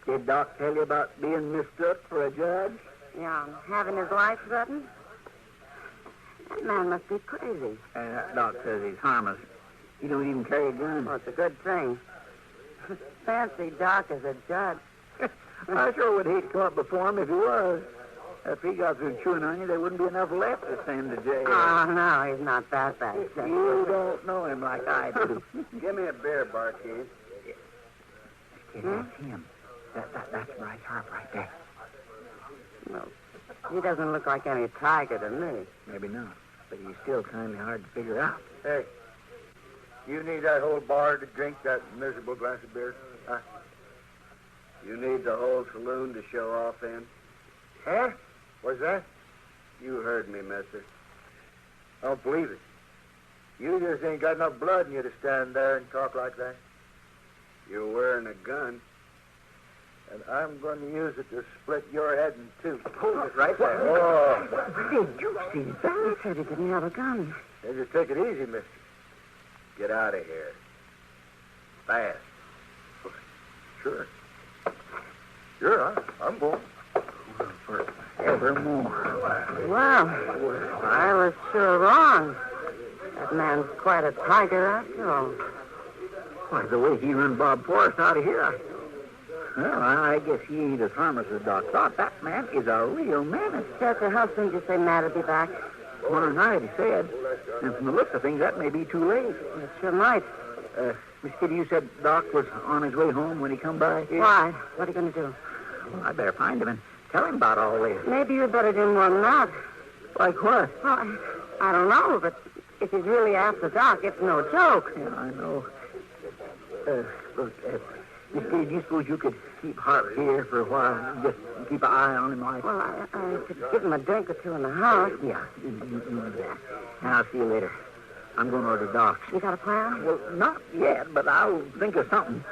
Speaker 3: Did Doc tell you about being mistook for a judge?
Speaker 12: Yeah, having his life threatened? That man must be crazy.
Speaker 3: Doc says he's harmless. He don't even carry a gun.
Speaker 12: Well, it's a good thing. Fancy Doc as a judge.
Speaker 3: I sure would hate to come up before him if he was. If he got through chewing on you, there wouldn't be enough left to send to jail.
Speaker 12: Oh, no, he's not that bad.
Speaker 3: You don't know him like I do.
Speaker 20: Give me a beer, Barkeep.
Speaker 3: Kid, that's him. That's Bryce Harper right there.
Speaker 12: Well, he doesn't look like any tiger to me.
Speaker 3: Maybe not, but he's still kind of hard to figure out.
Speaker 20: Hey, you need that whole bar to drink that miserable glass of beer? Huh? You need the whole saloon to show off in? Huh? What's that? You heard me, mister. Don't believe it. You just ain't got enough blood in you to stand there and talk like that. You're wearing a gun, and I'm going to use it to split your head in two. Hold it right there. Oh.
Speaker 12: Did you see that? He said he didn't have a gun.
Speaker 20: Hey, just take it easy, mister. Get out of here. Fast. Sure. Sure, I'm going.
Speaker 3: Forevermore.
Speaker 12: Wow. I was sure wrong. That man's quite a tiger after all.
Speaker 3: Why, the way he run Bob Forrest out of here. Well, I guess he ain't as harmless as Doc thought. That man is a real menace.
Speaker 12: Chester, how soon did you say Matt would be back?
Speaker 3: Tomorrow night, he said. And from the looks of things, that may be too late.
Speaker 12: It sure might.
Speaker 3: Miss Kitty, you said Doc was on his way home when he come by here?
Speaker 12: Why? What are you going to do?
Speaker 3: Well, I better find him and tell him about all this.
Speaker 12: Maybe you'd better do more than that.
Speaker 3: Like what?
Speaker 12: Well, I don't know, but if he's really after Doc, it's no joke.
Speaker 3: Yeah, I know. Look, Miss Kitty, do you suppose you could keep Harp here for a while and just keep an eye on him like...
Speaker 12: Well, I could give him a drink or two in the house.
Speaker 3: Yeah, you do that. And I'll see you later. I'm going to order Doc's.
Speaker 12: You got a plan?
Speaker 3: Well, not yet, but I'll think of something.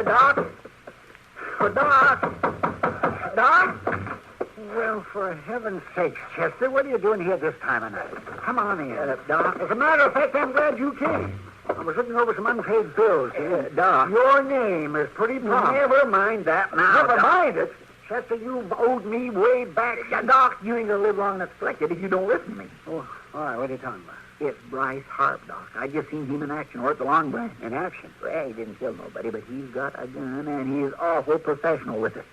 Speaker 3: Doc? Oh, Doc? Doc? Well, for heaven's sakes, Chester, what are you doing here this time of night? Come on in. Doc? As a matter of fact, I'm glad you came. I was looking over some unpaid bills here. Doc. Your name is pretty prompt. Never mind that now. Never mind it? Chester, you've owed me way back. Doc, you ain't going to live long enough to collect it if you don't listen to me. Oh, all right, what are you talking about? It's Bryce Harp, Doc. I just seen him in action or at the Long Branch. In action? Well, he didn't kill nobody, but he's got a gun, and he's awful professional with it.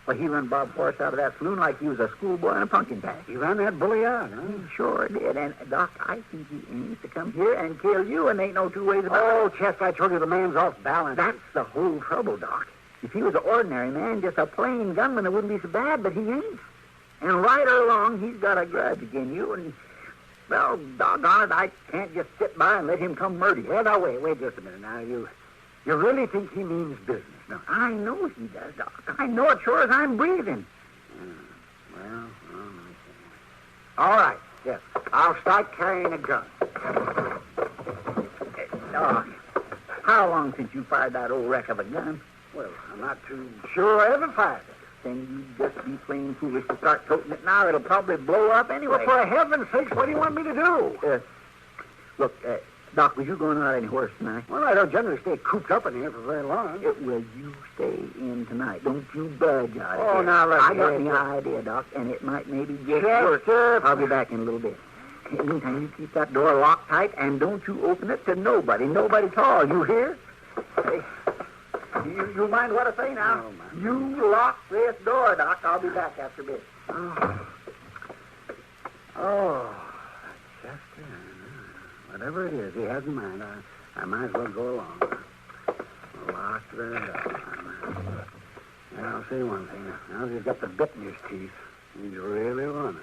Speaker 3: Well, he run Bob Forrest out of that saloon like he was a schoolboy in a pumpkin patch. He ran that bully out, huh? He sure did. And, Doc, I think he aims to come here and kill you, and ain't no two ways about it. Oh, Chester, I told you the man's off balance. That's the whole trouble, Doc. If he was an ordinary man, just a plain gunman, it wouldn't be so bad, but he ain't. And right or wrong, he's got a grudge against you, and... Well, doggone it, I can't just sit by and let him come murder you. Well, now, wait just a minute. Now, you really think he means business? No, I know he does, Doc. I know it sure as I'm breathing. Well, all right, yes. I'll start carrying a gun. Doc, how long since you fired that old wreck of a gun? Well, I'm not too sure I ever fired it. Then you'd just be plain foolish to start toting it now. It'll probably blow up anyway. Well, for heaven's sakes, what do you want me to do? Look, Doc, was you going out any worse tonight? Well, I don't generally stay cooped up in here for very long. Will you stay in tonight? Don't you budge out of here. Now, I got an idea, Doc, and it might maybe get worse. I'll be back in a little bit. In the meantime, you keep that door locked tight, and don't you open it to nobody at all. You hear? Hey. You mind what I say now? No, you lock this door, Doc. I'll be back after a bit. Oh, Chester. Whatever it is he has in mind, I might as well go along. Lock the door. Now, I'll say one thing. Now he's got the bit in his teeth. He's really running.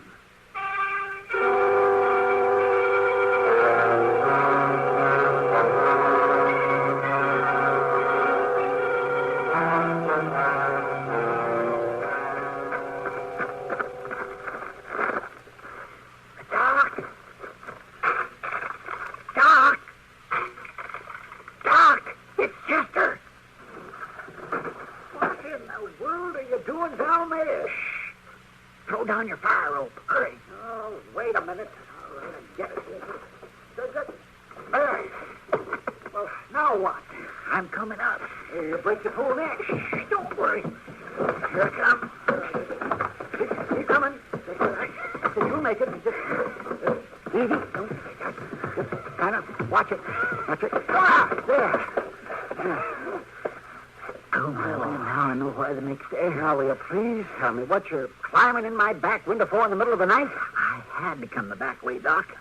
Speaker 3: Please tell me what you're climbing in my back window for in the middle of the night? I had to come the back way, Doc.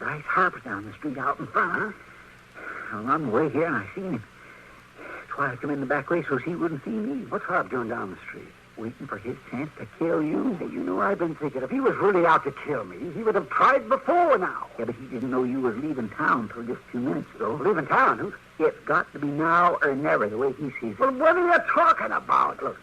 Speaker 3: Bryce Harper's down the street out in front, huh? I'm on the way here, and I seen him. That's why I come in the back way, so he wouldn't see me. What's Harp doing down the street? Waiting for his chance to kill you. You know, I've been thinking, if he was really out to kill me, he would have tried before now. Yeah, but he didn't know you was leaving town till just 2 minutes ago. Leaving town? Who? It's got to be now or never, the way he sees it. Well, what are you talking about? Look.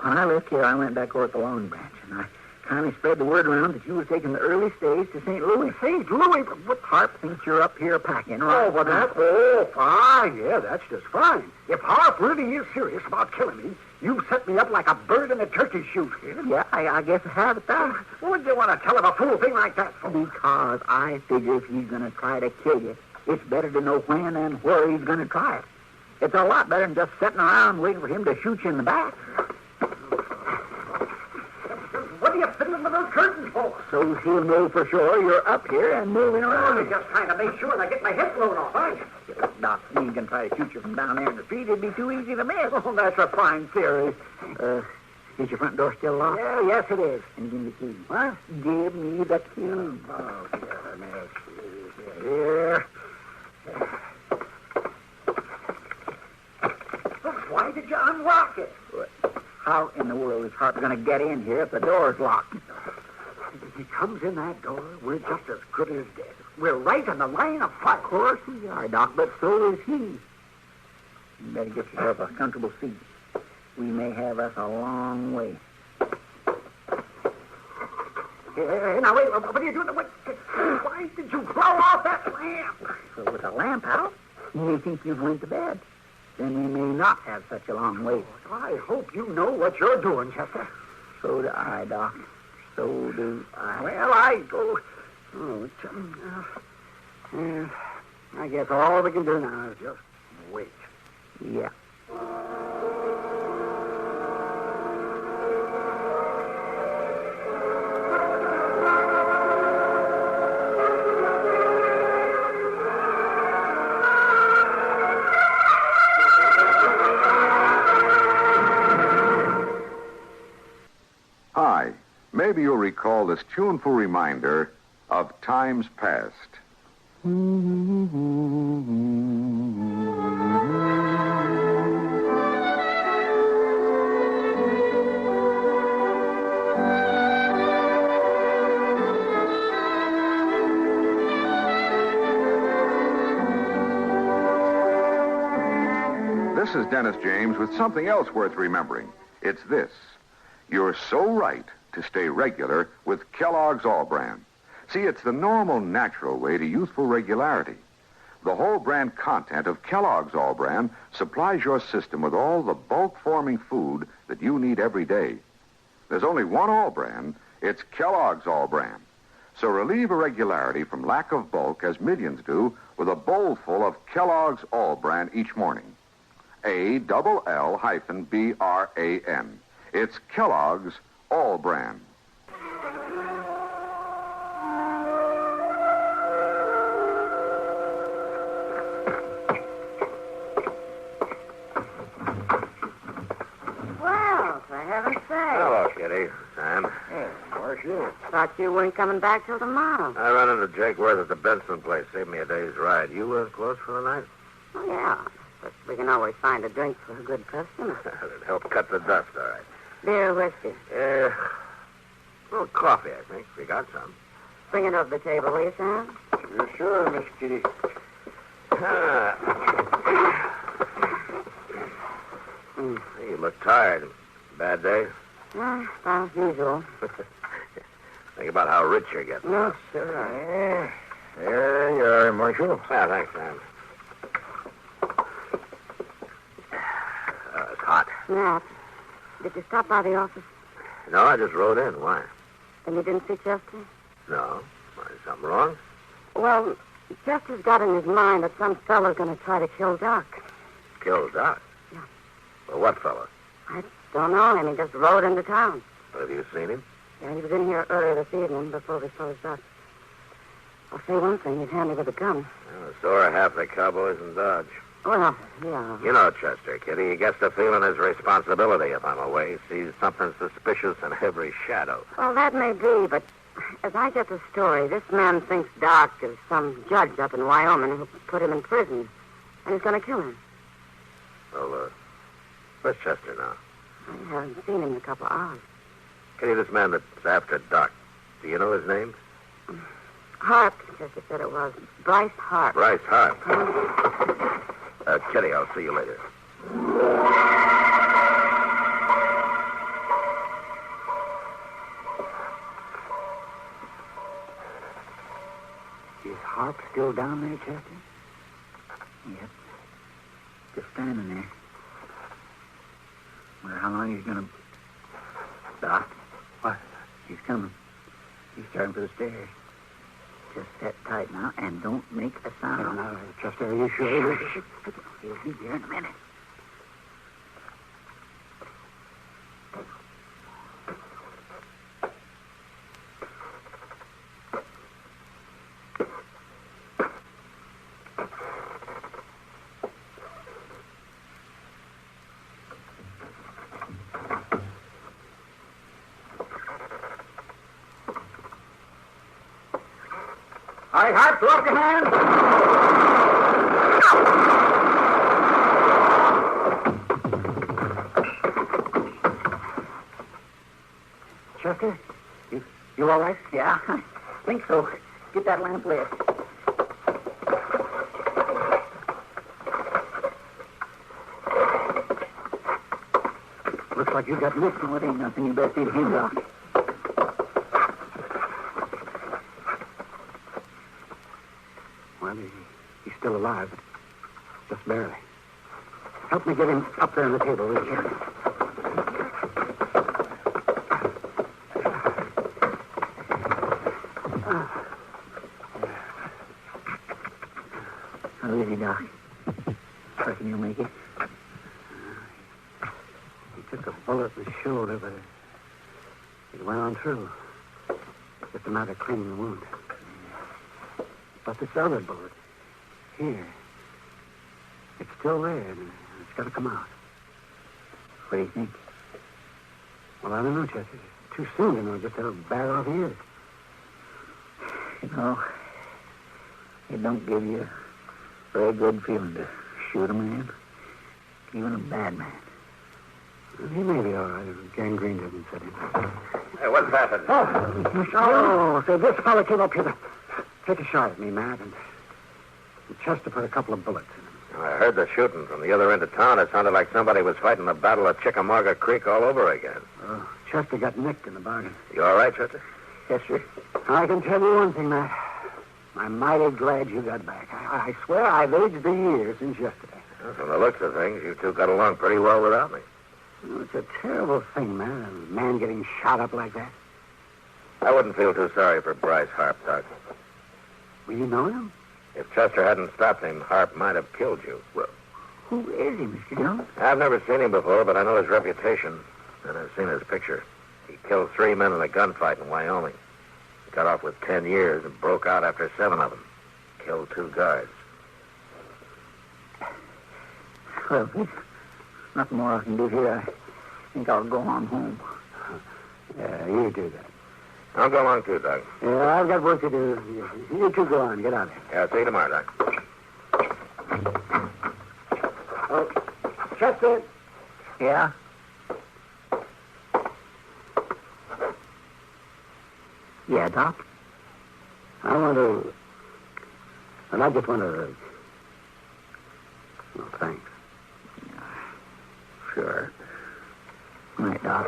Speaker 3: When I left here, I went back over at the Long Branch, and I kind of spread the word around that you was taking the early stage to St. Louis. St. Louis? What Harp thinks you're up here packing, right? Oh, well, fine. Yeah, that's just fine. If Harp really is serious about killing me, you've set me up like a bird in a turkey shoot here. Yeah, I guess I have it, that. What would you want to tell him a fool thing like that for? Because I figure if he's going to try to kill you, it's better to know when and where he's going to try it. It's a lot better than just sitting around waiting for him to shoot you in the back. So he'll know for sure you're up here and moving around.
Speaker 8: I'm just trying to make sure I get my hip blown off, aren't you?
Speaker 3: Doc, he can try to shoot you from down there in the street. It'd be too easy to miss. Oh, that's a fine theory. Is your front door still locked?
Speaker 8: Yeah, yes, it is.
Speaker 3: And give me the key. What? Give me the key.
Speaker 8: Oh, goodness. Here. Why did you unlock it?
Speaker 3: How in the world is Harp going to get in here if the door's locked?
Speaker 8: If he comes in that door, we're just as good as dead. We're right in the line of fire.
Speaker 3: Of course we are, Doc, but so is he. You better get yourself a comfortable seat. We may have us a long way.
Speaker 8: Hey, now, wait, what are you doing? Why did you blow off that lamp?
Speaker 3: So with the lamp out, you may think you've went to bed. Then we may not have such a long wait.
Speaker 8: I hope you know what you're doing, Chester.
Speaker 3: So do I, Doc. So do I.
Speaker 8: Well, I go... I guess all we can do now is just wait.
Speaker 3: Yeah.
Speaker 11: Hi. Maybe you'll recall this tuneful reminder of times past. This is Dennis James with something else worth remembering. It's this. You're so right to stay regular with Kellogg's All Brand. See, it's the normal, natural way to youthful regularity. The whole brand content of Kellogg's All Brand supplies your system with all the bulk-forming food that you need every day. There's only one All Brand. It's Kellogg's All Brand. So relieve irregularity from lack of bulk, as millions do, with a bowl full of Kellogg's All Brand each morning. ALL-BRAN. It's Kellogg's All Brand.
Speaker 12: Well, for heaven's sake.
Speaker 5: Hello, Kitty. Sam.
Speaker 8: Hey, where's you?
Speaker 12: Thought you weren't coming back till tomorrow.
Speaker 5: I run into Jake Worth at the Benson place. Saved me a day's ride. You closed for the night?
Speaker 12: Oh, yeah. But we can always find a drink for a good customer.
Speaker 5: It'd help cut the dust, all right.
Speaker 12: Beer or whiskey?
Speaker 5: A little coffee, I think, if you got some.
Speaker 12: Bring it over the table, will you, Sam?
Speaker 8: Sure, Miss Kitty.
Speaker 5: You look tired. Bad day?
Speaker 12: As usual.
Speaker 5: Think about how rich you're getting.
Speaker 8: No, sir. There you are, Marshal.
Speaker 5: Yeah, thanks, Sam. It's hot.
Speaker 12: Matt, did you stop by the office?
Speaker 5: No, I just rode in. Why?
Speaker 12: And you didn't see Chester?
Speaker 5: No. Why, is something wrong?
Speaker 12: Well, Chester's got in his mind that some fellow's going to try to kill Doc.
Speaker 5: Kill Doc?
Speaker 12: Yeah.
Speaker 5: Well, what fellow?
Speaker 12: I don't know him. He just rode into town.
Speaker 5: Have you seen him?
Speaker 12: Yeah, he was in here earlier this evening before we closed up. I'll say one thing. He's handy with a gun.
Speaker 5: Well, so are half the cowboys in Dodge.
Speaker 12: Well, yeah.
Speaker 5: You know Chester, Kitty. He gets the feeling his responsibility if I'm away. He sees something suspicious in every shadow.
Speaker 12: Well, that may be, but as I get the story, this man thinks Doc is some judge up in Wyoming who put him in prison, and he's going to kill him.
Speaker 5: Well, where's Chester now?
Speaker 12: I haven't seen him in a couple of hours.
Speaker 5: Kitty, this man that's after Doc, do you know his name?
Speaker 12: Harp, Chester said it was. Bryce Harp.
Speaker 5: Bryce Harp. Kitty, I'll see you later.
Speaker 3: Is Harp still down there, Chester? Yep. Just standing there. Wonder how long he's gonna... Doc? What? He's coming. He's starting for the stairs. Just sit tight now and don't make a sound.
Speaker 8: No, Chester, are you sure?
Speaker 3: He'll be here in a minute.
Speaker 8: All right, Hart, throw up your hands.
Speaker 3: Chester, you all right? Yeah, I think so. Get that lamp lit. Looks like you got nicked. No, it ain't nothing. You better see the hands off. Well, he's still alive, but just barely. Help me get him up there on the table, will you? How is he, Doc? Reckon you'll make it? He took a bullet in the shoulder, but it went on through. Just a matter of cleaning the wound. But this other bullet, here, it's still there, and it's got to come out. What do you think? Well, I don't know, Chester. It's too soon to know just how bad off he is. You know, it don't give you a very good feeling to shoot a man, even a bad man. Well, he may be all right if gangrene doesn't set in.
Speaker 5: Hey, what's happened?
Speaker 3: Oh, so this fella came up here to take a shot at me, Matt, and Chester put a couple of bullets in him.
Speaker 5: I heard the shooting from the other end of town. It sounded like somebody was fighting the Battle of Chickamauga Creek all over again.
Speaker 3: Oh, Chester got nicked in the bargain.
Speaker 5: You all right, Chester?
Speaker 3: Yes, sir. I can tell you one thing, Matt. I'm mighty glad you got back. I swear I've aged a year since yesterday.
Speaker 5: Well, from the looks of things, you two got along pretty well without me.
Speaker 3: Oh, it's a terrible thing, man. A man getting shot up like that.
Speaker 5: I wouldn't feel too sorry for Bryce Harp, Doc.
Speaker 3: Well, you know him?
Speaker 5: If Chester hadn't stopped him, Harp might have killed you. Well,
Speaker 3: who is he, Mr. Dillon?
Speaker 5: I've never seen him before, but I know his reputation, and I've seen his picture. He killed 3 men in a gunfight in Wyoming. He got off with 10 years and broke out after 7 of them. Killed 2 guards.
Speaker 3: Well, there's nothing more I can do here. I think I'll go on home. Yeah, you do that.
Speaker 5: I'll go along too, Doc.
Speaker 3: Yeah, I've got work to do. You two go on. Get out of here.
Speaker 5: Yeah, I'll see you tomorrow, Doc.
Speaker 3: Oh, Chester. Yeah? Yeah, Doc? I want to... Well, I just want to... Well, thanks. Sure. Good night, Doc.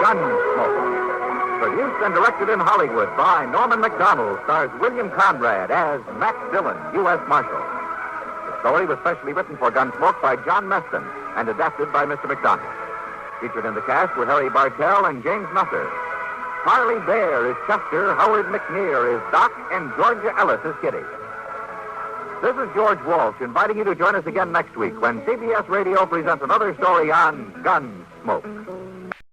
Speaker 21: Gunsmoke. Produced and directed in Hollywood by Norman Macdonald, stars William Conrad as Matt Dillon, U.S. Marshal. The story was specially written for Gunsmoke by John Meston and adapted by Mr. Macdonald. Featured in the cast were Harry Bartell and James Nutter. Harley Bear is Chester, Howard McNear is Doc, and Georgia Ellis is Kitty. This is George Walsh inviting you to join us again next week when CBS Radio presents another story on Gunsmoke.